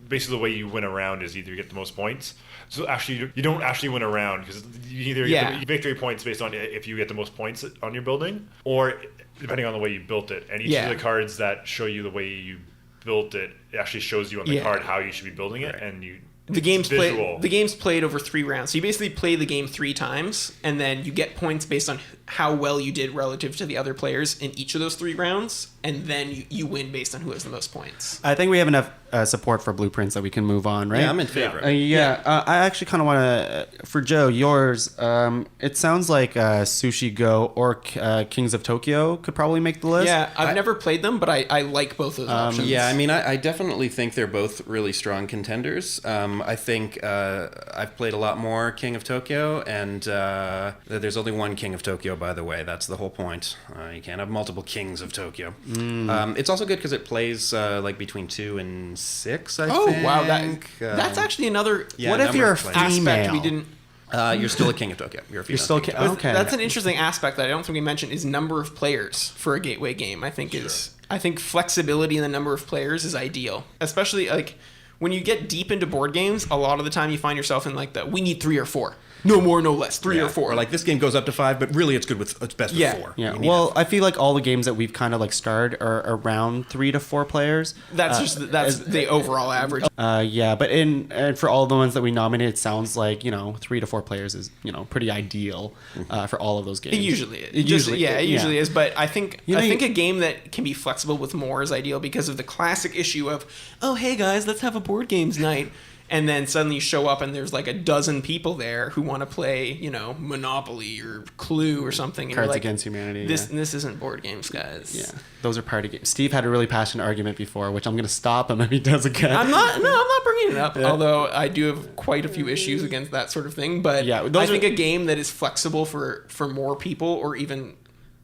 Basically, the way you win a round is either you get the most points. So actually, you don't actually win a round because you either get the victory points based on if you get the most points on your building, or depending on the way you built it. And each of the cards that show you the way you built it, it actually shows you on the card how you should be building it, and you. The game's visual. played over 3 rounds. So you basically play the game 3 times, and then you get points based on how well you did relative to the other players in each of those 3 rounds, and then you win based on who has the most points. I think we have enough support for blueprints that we can move on, right? Yeah, I'm in favor. I actually kind of want to, for Joe, yours, it sounds like Sushi Go or Kings of Tokyo could probably make the list. Yeah, I've never played them, but I like both those options. Yeah, I mean, I definitely think they're both really strong contenders. I think I've played a lot more King of Tokyo, and there's only one King of Tokyo, by the way. That's the whole point. You can't have multiple Kings of Tokyo. It's also good because it plays like between 2 and 6, I think. Oh, wow. That's actually another... Yeah, what if you're a aspect female? we didn't... You're still a King of Tokyo. You're a female. You're still King of okay. That's an interesting aspect that I don't think we mentioned is number of players for a gateway game. I think I think flexibility in the number of players is ideal, especially like when you get deep into board games. A lot of the time, you find yourself in like we need 3 or 4, no more, no less, 3 or 4. Or like this game goes up to 5, but really it's best with 4. Yeah, You need well, I feel like all the games that we've kind of like starred are around 3 to 4 players. That's the overall average. Yeah, but and for all the ones that we nominated, it sounds like 3 to 4 players is pretty ideal for all of those games. It usually is. It usually is. But I think You know, I think a game that can be flexible with more is ideal because of the classic issue of, oh hey guys, let's have a board games night. And then suddenly you show up and there's like a dozen people there who want to play, Monopoly or Clue or something. And Cards you're like, Against Humanity. This isn't board games, guys. Yeah, those are party games. Steve had a really passionate argument before, which I'm going to stop him if he does again. I'm not bringing it up. Yeah. Although I do have quite a few issues against that sort of thing. But yeah, I think a game that is flexible for more people or even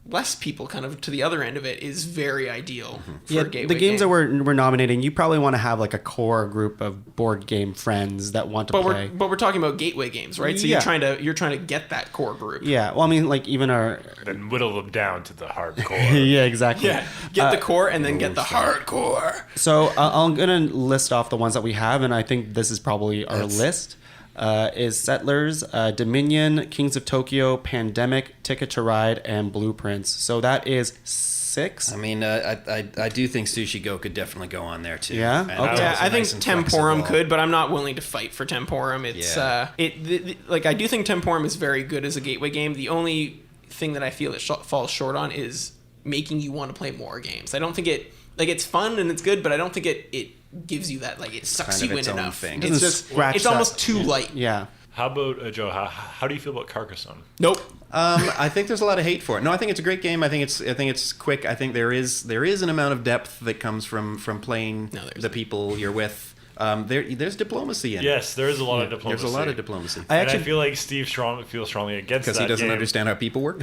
less people kind of to the other end of it is very ideal for a gateway the games game. that we're nominating, you probably want to have like a core group of board game friends that want to play. But we're talking about gateway games, right? So Yeah. you're trying to get that core group. Yeah, well, I mean, like even our Then whittle them down to the hardcore. yeah, exactly. Yeah, get the core and then get the hardcore. So I'm gonna list off the ones that we have, and I think this is probably our list. Is Settlers, Dominion, Kings of Tokyo, Pandemic, Ticket to Ride, and Blueprints. So that is 6. I mean, I do think Sushi Go could definitely go on there too. Yeah? And Okay. it's Yeah, also I think nice and Temporum flexible. could, but I'm not willing to fight for Temporum. It's I do think Temporum is very good as a gateway game. The only thing that I feel it falls short on is making you want to play more games. I don't think it's fun and it's good, but I don't think it gives you that it sucks kind of you in its own enough. thing. It's Doesn't just scratch it's that- almost too light. Yeah. How about Joe? How do you feel about Carcassonne? Nope. I think there's a lot of hate for it. No, I think it's a great game. I think it's quick. I think there is an amount of depth that comes from playing the people you're with. There's diplomacy in it. Yes, there is a lot of diplomacy. There's a lot of diplomacy. I feel like Steve feels strongly against that Because he doesn't game. understand how people work.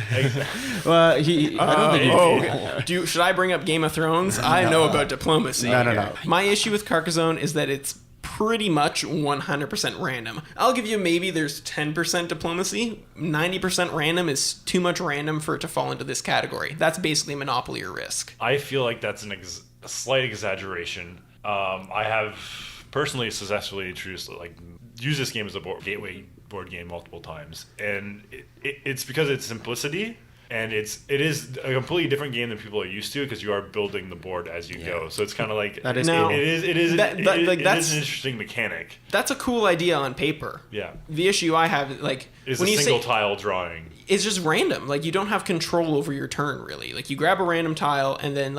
Well, I don't think Should I bring up Game of Thrones? I know about diplomacy. No. My issue with Carcassonne is that it's pretty much 100% random. I'll give you maybe there's 10% diplomacy. 90% random is too much random for it to fall into this category. That's basically Monopoly or Risk. I feel like that's a slight exaggeration. I have personally successfully used this game as a gateway board game multiple times, and it's because of its simplicity. And it is a completely different game than people are used to because you are building the board as you go. So it's kind of like That is Now- cool. it is that's an interesting mechanic. That's a cool idea on paper. Yeah, The issue I have, is when a you single say tile drawing. it's just random. You don't have control over your turn, really. You grab a random tile, and then,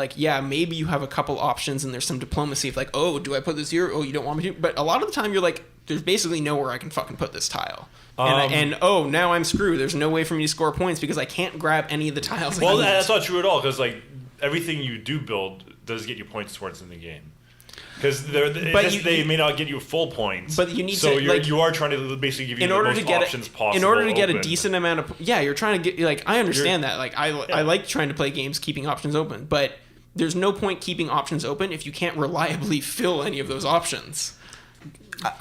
maybe you have a couple options, and there's some diplomacy of, oh, do I put this here? Oh, you don't want me to? But a lot of the time, you're like, there's basically nowhere I can fucking put this tile. And now I'm screwed. There's no way for me to score points because I can't grab any of the tiles. Well, I need. that's not true at all because everything you do build does get you points towards in the game. Because they may not get you full points. But you need so to, you are trying to basically give you the most options possible. In order to get a open. decent amount of you're trying to get I understand that. I like trying to play games keeping options open, but there's no point keeping options open if you can't reliably fill any of those options.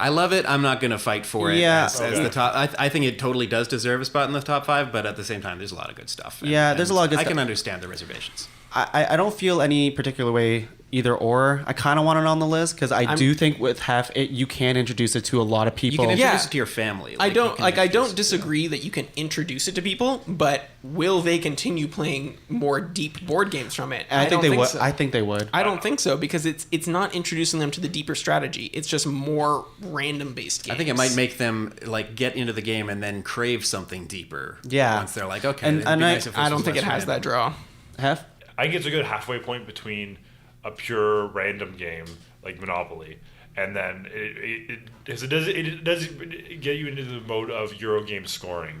I love it. I'm not going to fight for it as the top. I think it totally does deserve a spot in the top 5, but at the same time, there's a lot of good stuff. Yeah, there's a lot of good I stuff. can understand the reservations. I don't feel any particular way either or. I kind of want it on the list because I do think with you can introduce it to a lot of You people. can introduce Yeah. it to your family. I don't you can I don't introduce it to- disagree that you can introduce it to people, but will they continue playing more deep board games from it? And I think they would. So. I think they would. I don't think so because it's not introducing them to the deeper strategy. It's just more random based games. I think it might make them like get into the game and then crave something deeper. Yeah. Once they're like, okay, And- it'd be and nice if this I don't was think it less has that random. draw. Hef? I think it's a good halfway point between a pure random game like Monopoly, and then it does get you into the mode of Eurogame scoring,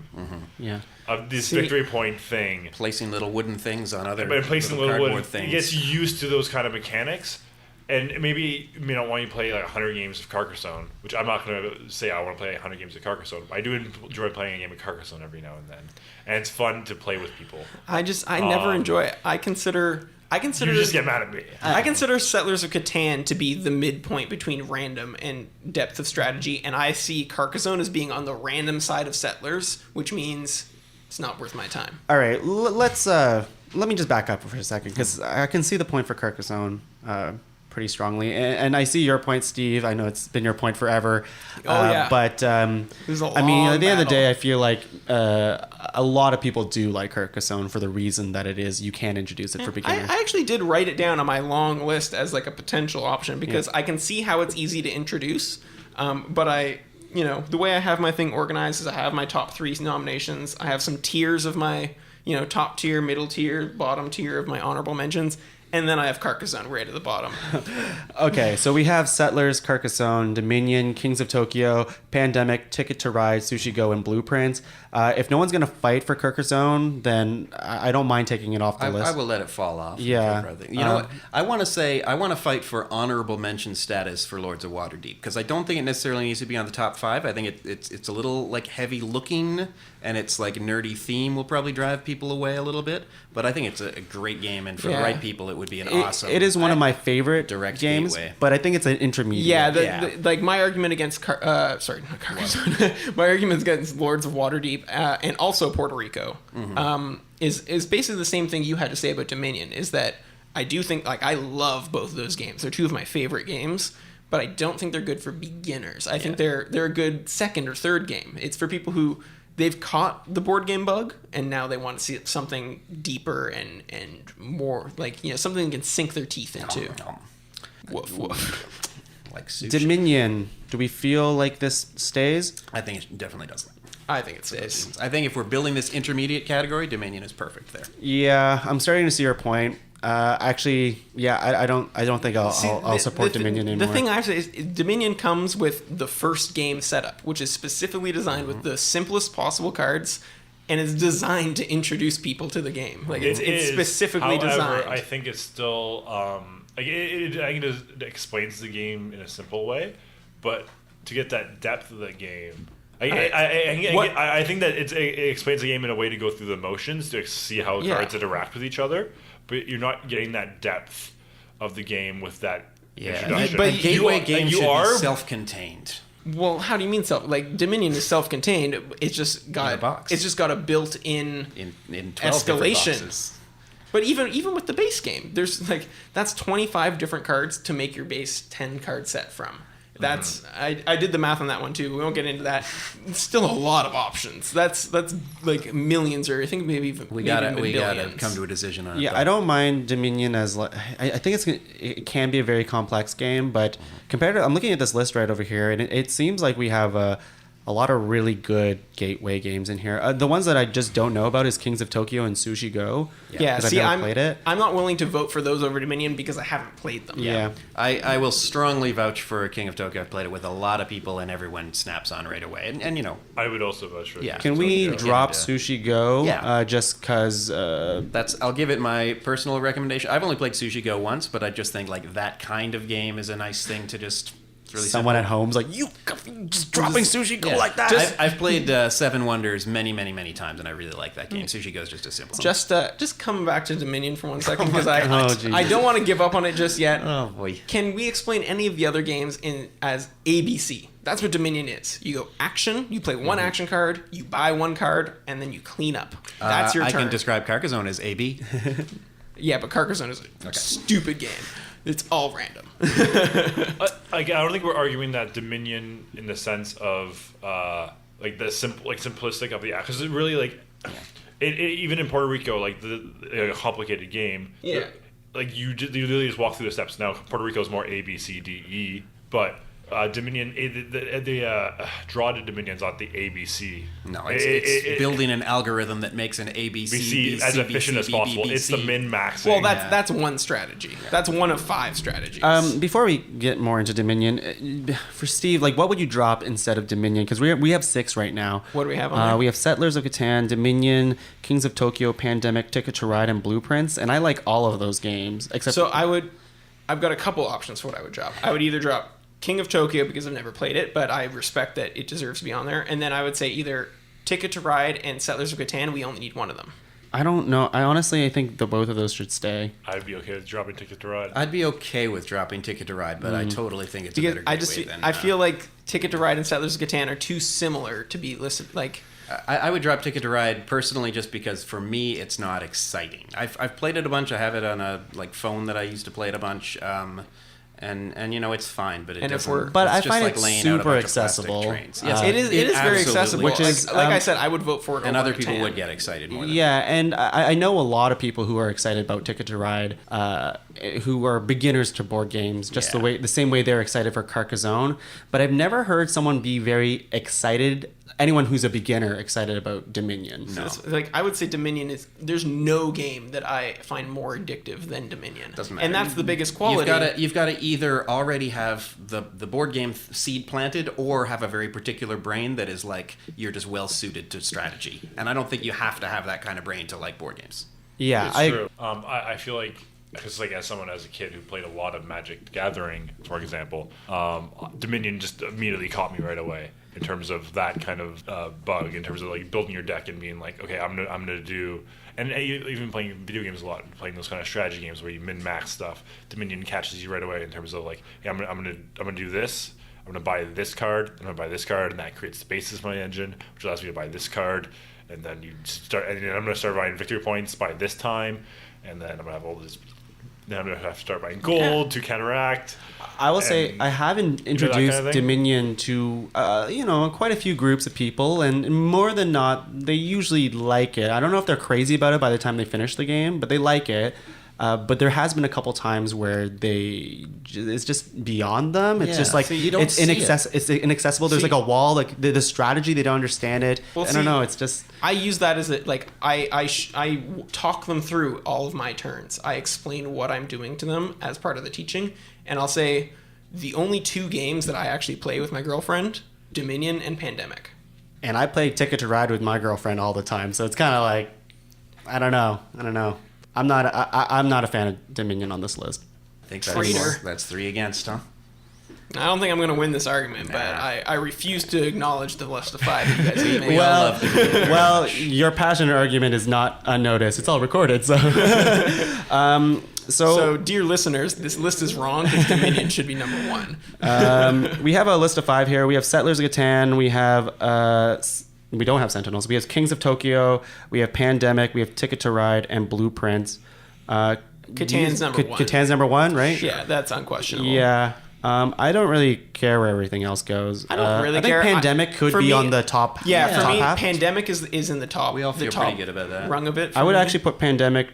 Yeah. of this See- victory point thing. Placing little wooden things on other But placing little cardboard wood, things. it gets you used to those kind of mechanics. And maybe you may not want you to play like 100 games of Carcassonne, which I'm not going to say I want to play 100 games of Carcassonne. But I do enjoy playing a game of Carcassonne every now and then, and it's fun to play with people. I never enjoy it. I consider You just get mad at me. I consider Settlers of Catan to be the midpoint between random and depth of strategy, and I see Carcassonne as being on the random side of Settlers, which means it's not worth my time. All right. Let's let me just back up for a second because I can see the point for Carcassonne pretty strongly, and I see your point, Steve. I know it's been your point forever. Yeah. But was a I mean, long at the end of the day, battle. I feel like a lot of people do like Carcassonne for the reason that it is you can introduce it for beginners. I actually did write it down on my long list as like a potential option because I can see how it's easy to introduce, but the way I have my thing organized is I have my top 3 nominations. I have some tiers of my, top tier, middle tier, bottom tier of my honorable mentions. And then I have Carcassonne right at the bottom. Okay, so we have Settlers, Carcassonne, Dominion, Kings of Tokyo, Pandemic, Ticket to Ride, Sushi Go, and Blueprints. If no one's going to fight for Carcassonne, then I don't mind taking it off the list. I will let it fall off. Yeah. You know what? I want to fight for honorable mention status for Lords of Waterdeep because I don't think it necessarily needs to be on the top 5. I think it's a little like heavy looking and it's like nerdy theme will probably drive people away a little bit. But I think it's a great game and for the right people it would be an awesome. It is one of my favorite direct games, gateway. but I think it's an intermediate. Yeah, like my argument against sorry, not Carcassonne. My argument against Lords of Waterdeep and also Puerto Rico is basically the same thing you had to say about Dominion. Is that I do think I love both of those games. They're 2 of my favorite games, but I don't think they're good for beginners. I think they're a good second or third game. It's for people who they've caught the board game bug and now they want to see something deeper and more something they can sink their teeth into. Woof woof. Like sushi. Dominion. Do we feel like this stays? I think it definitely doesn't. I think it stays. I think if we're building this intermediate category, Dominion is perfect there. Yeah, I'm starting to see your point. Actually, yeah, I don't think I'll support Dominion anymore. The thing I have to say is Dominion comes with the first game setup, which is specifically designed with the simplest possible cards, and is designed to introduce people to the game. Like it's specifically However, designed. I think it's still I think it explains the game in a simple way, but to get that depth of the game. I think that it explains the game in a way to go through the motions to see how cards interact with each other, but you're not getting that depth of the game with that introduction. But gateway game should are be self-contained. Well, how do you mean self? Like Dominion is self-contained. It's just got a box. It's just got a built-in in 12 different escalation. boxes. But even with the base game, there's that's 25 different cards to make your base 10 card set from. That's I did the math on that one too. We won't get into that. It's still a lot of options. That's like millions, or I think maybe even We gotta billions. come to a decision on it. Yeah, though. I don't mind Dominion as I think it can be a very complex game, but compared to I'm looking at this list right over here, and it seems like we have a lot of really good gateway games in here. The ones that I just don't know about is Kings of Tokyo and Sushi Go. Yeah, 'cause see, I've never played it. I'm not willing to vote for those over Dominion because I haven't played them. Yeah. I will strongly vouch for King of Tokyo. I've played it with a lot of people, and everyone snaps on right away. And you know, I would also vouch for Yeah. it. Can we drop Yeah. Sushi Go? Yeah. Just because. I'll give it my personal recommendation. I've only played Sushi Go once, but I just think like that kind of game is a nice thing to just. It's really someone simple. at home's like, you just dropping Sushi Go Yeah. like that. I've played Seven Wonders many times, and I really like that game. Sushi Go is just a simple. Just coming back to Dominion for 1 second because I Jesus. don't want to give up on it just yet. Oh boy. Can we explain any of the other games as ABC? That's what Dominion is. You go action, you play one action card, you buy one card, and then you clean up. That's your I turn. can describe Carcassonne as AB. Yeah, but Carcassonne is a stupid game. It's all random. I don't think we're arguing that Dominion in the sense of like the simplistic of the because it really like it even in Puerto Rico like the complicated game. Yeah. Like you literally just walk through the steps. Now Puerto Rico is more A B C D E, but Dominion the draw to Dominion's not the ABC. No, it's building an algorithm that makes an ABC as efficient as possible. It's the min maxing. Well, that's one strategy. That's one of 5 strategies. Before we get more into Dominion, for Steve, like what would you drop instead of Dominion? Because we have 6 right now. What do we have on there? We have Settlers of Catan, Dominion, Kings of Tokyo, Pandemic, Ticket to Ride, and Blueprints, and I like all of those games. Except So I've got a couple options for what I would drop. I would either drop King of Tokyo because I've never played it, but I respect that it deserves to be on there. And then I would say either Ticket to Ride and Settlers of Catan. We only need one of them. I don't know. I think both of those should stay. I'd be okay with dropping Ticket to Ride. I'd be okay with dropping Ticket to Ride, but I totally think it's a better gateway than... I feel like Ticket to Ride and Settlers of Catan are too similar to be listed. Like, I would drop Ticket to Ride personally just because for me it's not exciting. I've played it a bunch. I have it on a phone that I used to play it a bunch. And you know it's fine, but it doesn't. But I just find like it laying out a super bunch of plastic accessible. trains. yes, it is very absolutely accessible. Which is, like I said, I would vote for it. and over other people Catan. would get excited more. Than Yeah, and I know a lot of people who are excited about Ticket to Ride, who are beginners to board games, just the same way they're excited for Carcassonne. But I've never heard someone be very excited. Anyone who's a beginner excited about Dominion. No. Like I would say Dominion is. There's no game that I find more addictive than Dominion. Doesn't matter. And that's the biggest quality. You've got to either already have the board game seed planted or have a very particular brain that is like you're just well suited to strategy. And I don't think you have to have that kind of brain to like board games. Yeah, It's true. I feel like because like as someone as a kid who played a lot of Magic the Gathering, for example, Dominion just immediately caught me right away in terms of that kind of bug, in terms of like building your deck and being like, okay, I'm gonna do, and even playing video games a lot, playing those kind of strategy games where you min max stuff. Dominion catches you right away in terms of like, yeah, I'm gonna do this. I'm gonna buy this card. I'm gonna buy this card, and that creates spaces for my engine, which allows me to buy this card. And then you start, and then I'm gonna start buying victory points by this time, and then I'm gonna have all this. Then I'm gonna have to start buying gold to counteract. I will say I haven't introduced kind of thing? Dominion to quite a few groups of people, and more than not, they usually like it. I don't know if they're crazy about it by the time they finish the game, but they like it. But there has been a couple times where it's just beyond them. It's just like you don't it's inaccessible. There's like a wall. Like the strategy, they don't understand it. Well, I don't know. It's just I use that as I talk them through all of my turns. I explain what I'm doing to them as part of the teaching, and I'll say the only 2 games that I actually play with my girlfriend, Dominion and Pandemic. and I play Ticket to Ride with my girlfriend all the time. So it's kind of like I don't know. I'm not a fan of Dominion on this list. I think Traitor. that's 3 against, huh? I don't think I'm going to win this argument, but I refuse to acknowledge the list of 5 that you guys have made. Well, your passionate argument is not unnoticed. It's all recorded, so. So, dear listeners, this list is wrong because Dominion should be number 1. We have a list of 5 here. We have Settlers of Catan. We have we don't have Sentinels. We have Kings of Tokyo. We have Pandemic. We have Ticket to Ride and Blueprints. Catan's number 1. Catan's number 1, right? Yeah, that's unquestionable. Yeah. I don't really care where everything else goes. I don't really I think care. Pandemic could for be me- on the top. Yeah, top for me, half. Pandemic is in the top. We all feel the top pretty good about that. Rung of it. I for would me. actually put Pandemic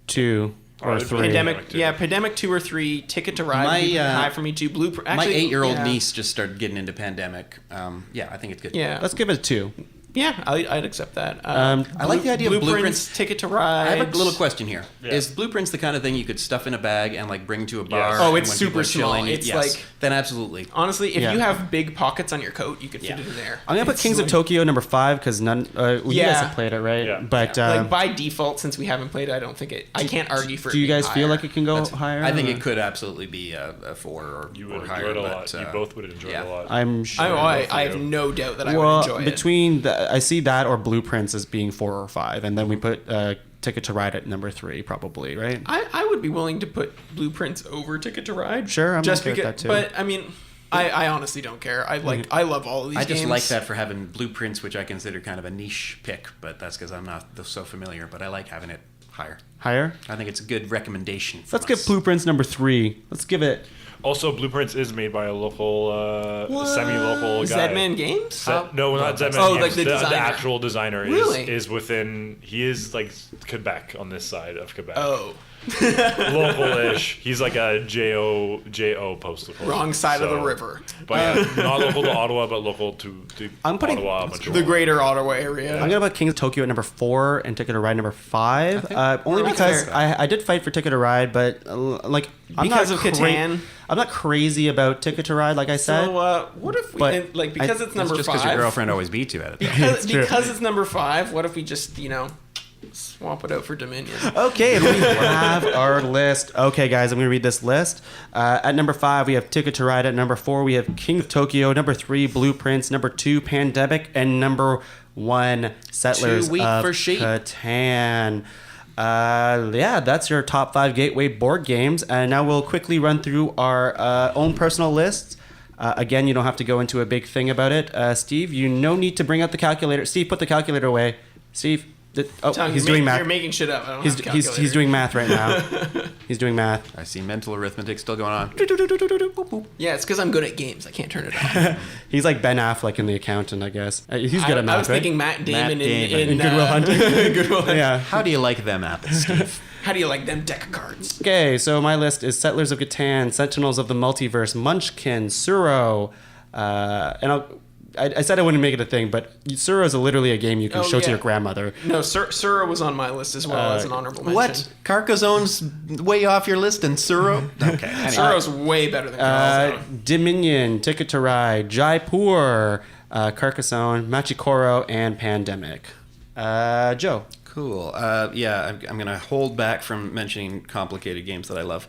2 or Oh, 3. Pandemic, too. yeah, Pandemic 2 or 3, Ticket to Ride, My, would be high for me too. Blueprint. My Actually, 8-year-old yeah. niece just started getting into Pandemic. Yeah, I think it's good. Yeah, Let's give it a 2. yeah, I'd accept that. I like the idea of Blueprints, Ticket to Ride. I have a little question here. Yeah. Is Blueprints the kind of thing you could stuff in a bag and like bring to a bar? Yes. Oh, and it's when people super are chilling? small. It's Yes. like- Then absolutely. Honestly, if Yeah. you have big pockets on your coat, you could fit Yeah. it in there. I'm gonna put It's Kings of like- Tokyo number 5 because none. You guys Yeah. have played it, right? Yeah. But Like by default, since we haven't played it, I don't think it. I can't argue for. do it you being guys feel higher. like it can go higher? I think it could absolutely be a 4 or, You or would higher. enjoy it a but, lot. You both would enjoy yeah. it a lot. I'm sure. I have no doubt that I would well, enjoy it. between I see that or Blueprints as being 4 or 5, and then we put Ticket to Ride at number 3, probably, right? I would be willing to put Blueprints over Ticket to Ride. Sure, I'm just okay with because. that too. But I mean, I honestly don't care. I love all of these. I just games. like that for having Blueprints, which I consider kind of a niche pick, but that's because I'm not so familiar. But I like having it Higher. Higher? I think it's a good recommendation. Let's give Blueprints number 3. Let's give it... Also, Blueprints is made by a local, semi-local guy. Zedman Games? No, not Zedman Oh, Games. like the designer. The actual designer Really? is within... He is, like, Quebec, on this side of Quebec. Oh. Local-ish. He's like a J-O postal code. Wrong side of the river. But yeah, not local to Ottawa, but local to I'm putting Ottawa, Montreal. The greater Ottawa area. I'm going to put King of Tokyo at number 4 and Ticket to Ride number 5. Only That's because fair. I did fight for Ticket to Ride, but like I'm Because not of Catan? I'm not crazy about Ticket to Ride, like I said. So, what if we, But and, like, because it's That's number just 5. because your girlfriend always beats you at it. Though. Because it's number 5, what if we just, swap it out for Dominion? Okay, and we have our list. Okay, guys, I'm going to read this list. At number 5, we have Ticket to Ride. At number 4, we have King of Tokyo. Number 3, Blueprints. Number 2, Pandemic. And number 1, Settlers Too weak of for sheep. Catan. Yeah, that's your top 5 gateway board games. And now we'll quickly run through our own personal lists. Again, you don't have to go into a big thing about it. Steve, no need to bring out the calculator. Steve, put the calculator away. Steve, he's doing math. You're making shit up. I don't have a calculator. He's doing math right now. He's doing math. I see mental arithmetic still going on. Yeah, it's because I'm good at games. I can't turn it off. He's like Ben Affleck in The Accountant, I guess. He's good at math, I was right? thinking Matt Damon, Damon. in Good Will Hunting. Good Will Hunting. Yeah. How do you like them apples, Steve? How do you like them deck of cards? Okay, so my list is Settlers of Catan, Sentinels of the Multiverse, Munchkin, Suro, and I said I wouldn't make it a thing, but Suro is literally a game you can show to your grandmother. No, Sura was on my list as well as an honorable mention. What? Carcassone's way off your list and Suro? Okay. Anyway. Suro's way better than Carcassonne. Dominion, Ticket to Ride, Jaipur, Carcassonne, Machikoro, and Pandemic. Joe. Cool. Yeah, I'm going to hold back from mentioning complicated games that I love.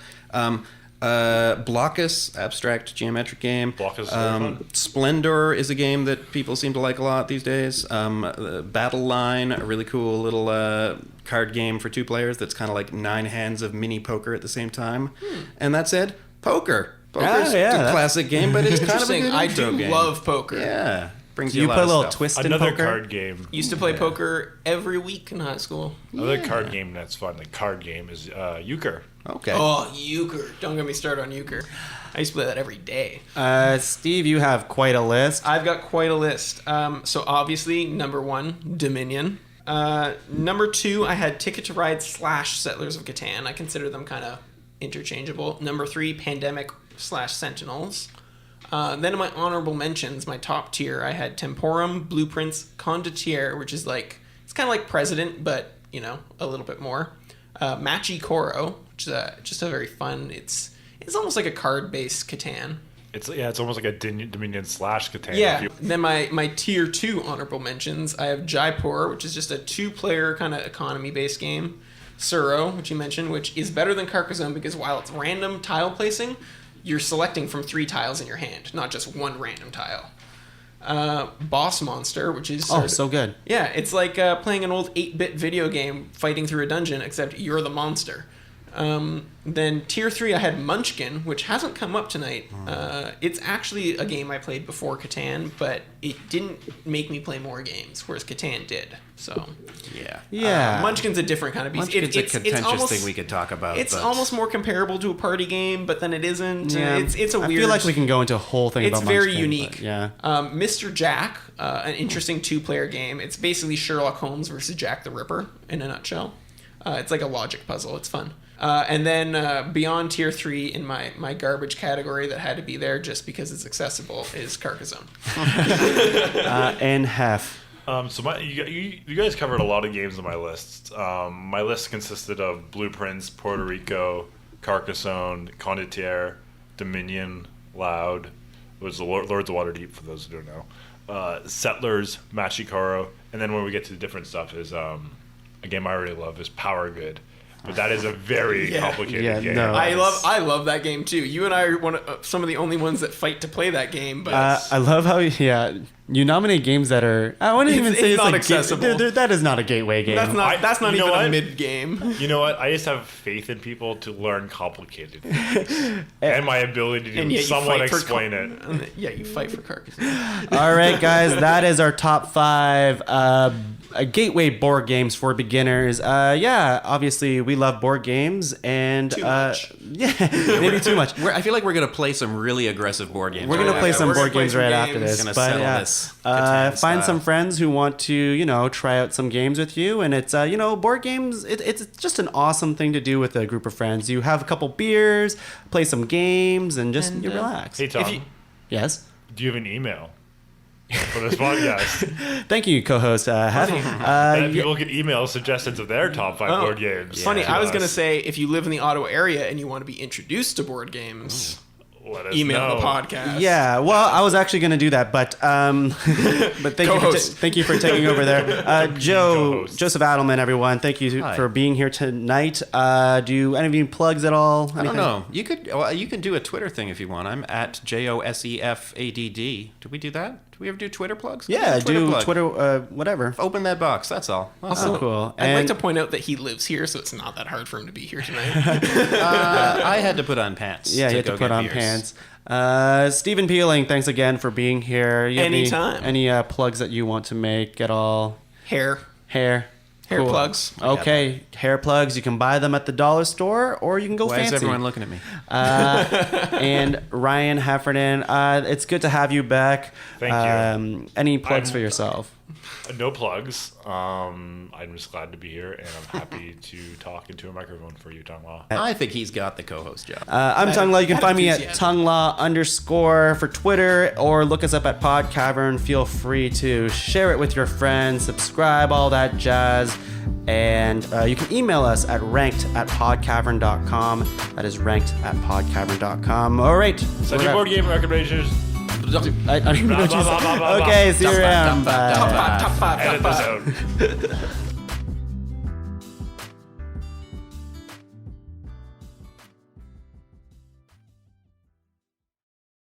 Blockus, abstract geometric game. Blockus is very fun. Splendor is a game that people seem to like a lot these days. Battle Line, a really cool little card game for 2 players that's kind of like 9 hands of mini poker at the same time. And that said, poker. Poker's a classic game, but it's kind of a good I intro do game. love poker. Yeah. Brings Do you you a put lot a little of stuff. twist in Another poker? card game. Used to play poker every week in high school. Another card game that's fun. Like card game is euchre. Okay. Oh, euchre. Don't get me started on euchre. I used to play that every day. Steve, you have quite a list. I've got quite a list. So obviously, number 1, Dominion. Number 2, I had Ticket to Ride / Settlers of Catan. I consider them kind of interchangeable. Number 3, Pandemic / Sentinels. Then in my honorable mentions, my top tier, I had Temporum, Blueprints, Condottiere, which is like, it's kind of like President, but, a little bit more. Machi Koro, which is just a very fun, it's almost like a card-based Catan. It's almost like a Dominion / Catan. Yeah. Then my tier 2 honorable mentions, I have Jaipur, which is just a 2-player kind of economy-based game. Suro, which you mentioned, which is better than Carcassonne because while it's random tile placing, you're selecting from 3 tiles in your hand, not just one random tile. Boss Monster, which is So good. Yeah, it's like playing an old 8-bit video game fighting through a dungeon, except you're the monster. Then tier 3, I had Munchkin, which hasn't come up tonight. It's actually a game I played before Catan, but it didn't make me play more games, whereas Catan did. So Yeah. Munchkin's a different kind of beast. Munchkin's a contentious almost, thing we could talk about. It's but almost more comparable to a party game, but then it isn't. Yeah. It's a weird. I feel like we can go into a whole thing It's about very Munchkin, unique. but yeah. Mr. Jack, an interesting 2-player game. It's basically Sherlock Holmes versus Jack the Ripper in a nutshell. It's like a logic puzzle. It's fun. And then beyond tier 3 in my garbage category that had to be there just because it's accessible is Carcassonne. And Hef. So you guys covered a lot of games on my list. My list consisted of Blueprints, Puerto Rico, Carcassonne, Condottiere, Dominion, Loud, which is the Lords of Waterdeep for those who don't know, Settlers, Machikoro, and then when we get to the different stuff is a game I really love is Power Good. But that is a very complicated game. no. I love that game too. You and I are some of the only ones that fight to play that game. But I love how You nominate games that are. I wouldn't even say it's it's not like accessible. that is not a gateway game. That's not you know even a what? mid game. You know what? I just have faith in people to learn complicated things. And my ability And to yet you someone fight for explain it. Yeah, you fight for carcasses. All right, guys, that is our top 5 gateway board games for beginners. Yeah, obviously we love board games, and Too much. yeah, maybe too much. I feel like we're gonna play some really aggressive board games. We're gonna right play after some we're this. board gonna games play right some after games. this. Gonna But settle yeah, this find Catan some style. friends who want to, try out some games with you, and it's board games. It's just an awesome thing to do with a group of friends. You have a couple beers, play some games, and just you relax. Hey, Tom, Yes. do you have an email for this podcast? Thank you, co-host Hef. That people can email suggestions of their top 5 board games. Funny, to I was us. going to say, if you live in the Ottawa area and you want to be introduced to board games, Let us email know. the podcast. Yeah, well, I was actually going to do that, but Co-host. thank you for taking over there, Co-host. Josef Addleman, everyone. Thank you Hi. for being here tonight. Do any of you plugs at all? I don't know. You can do a Twitter thing if you want. I'm at JOSEFADD. Did we do that? Did we ever do Twitter plugs? Yeah, do plug. Twitter, whatever. Open that box. That's all. Oh, cool. I'd like And to point out that he lives here, so it's not that hard for him to be here tonight. I had to put on pants. yeah, you had to go put get on beers. pants. Stephen Peeling, thanks again for being here. You have Anytime. Any plugs that you want to make at all? Hair Hair. Hair plugs. Okay, hair plugs. You can buy them at the dollar store, or you can go Why fancy. is everyone looking at me? And Ryan Heffernan, it's good to have you back. Thank you. Any plugs I'm- for yourself? No plugs. I'm just glad to be here, and I'm happy to talk into a microphone for you, Tom Law. I think he's got the co-host job. I'm Tung Law. You can that find me at enthusiasm. tonguelaw_ for Twitter, or look us up at Podcavern. Feel free to share it with your friends, subscribe, all that jazz. And you can email us at ranked@podcavern.com. That is ranked@podcavern.com. All right. Send your board game recommendations. I don't even know what you Blah, blah, blah, said. blah, blah, Okay, see you blah. around. Top five, Bye. Top 5, top 5, Edit top 5. this out.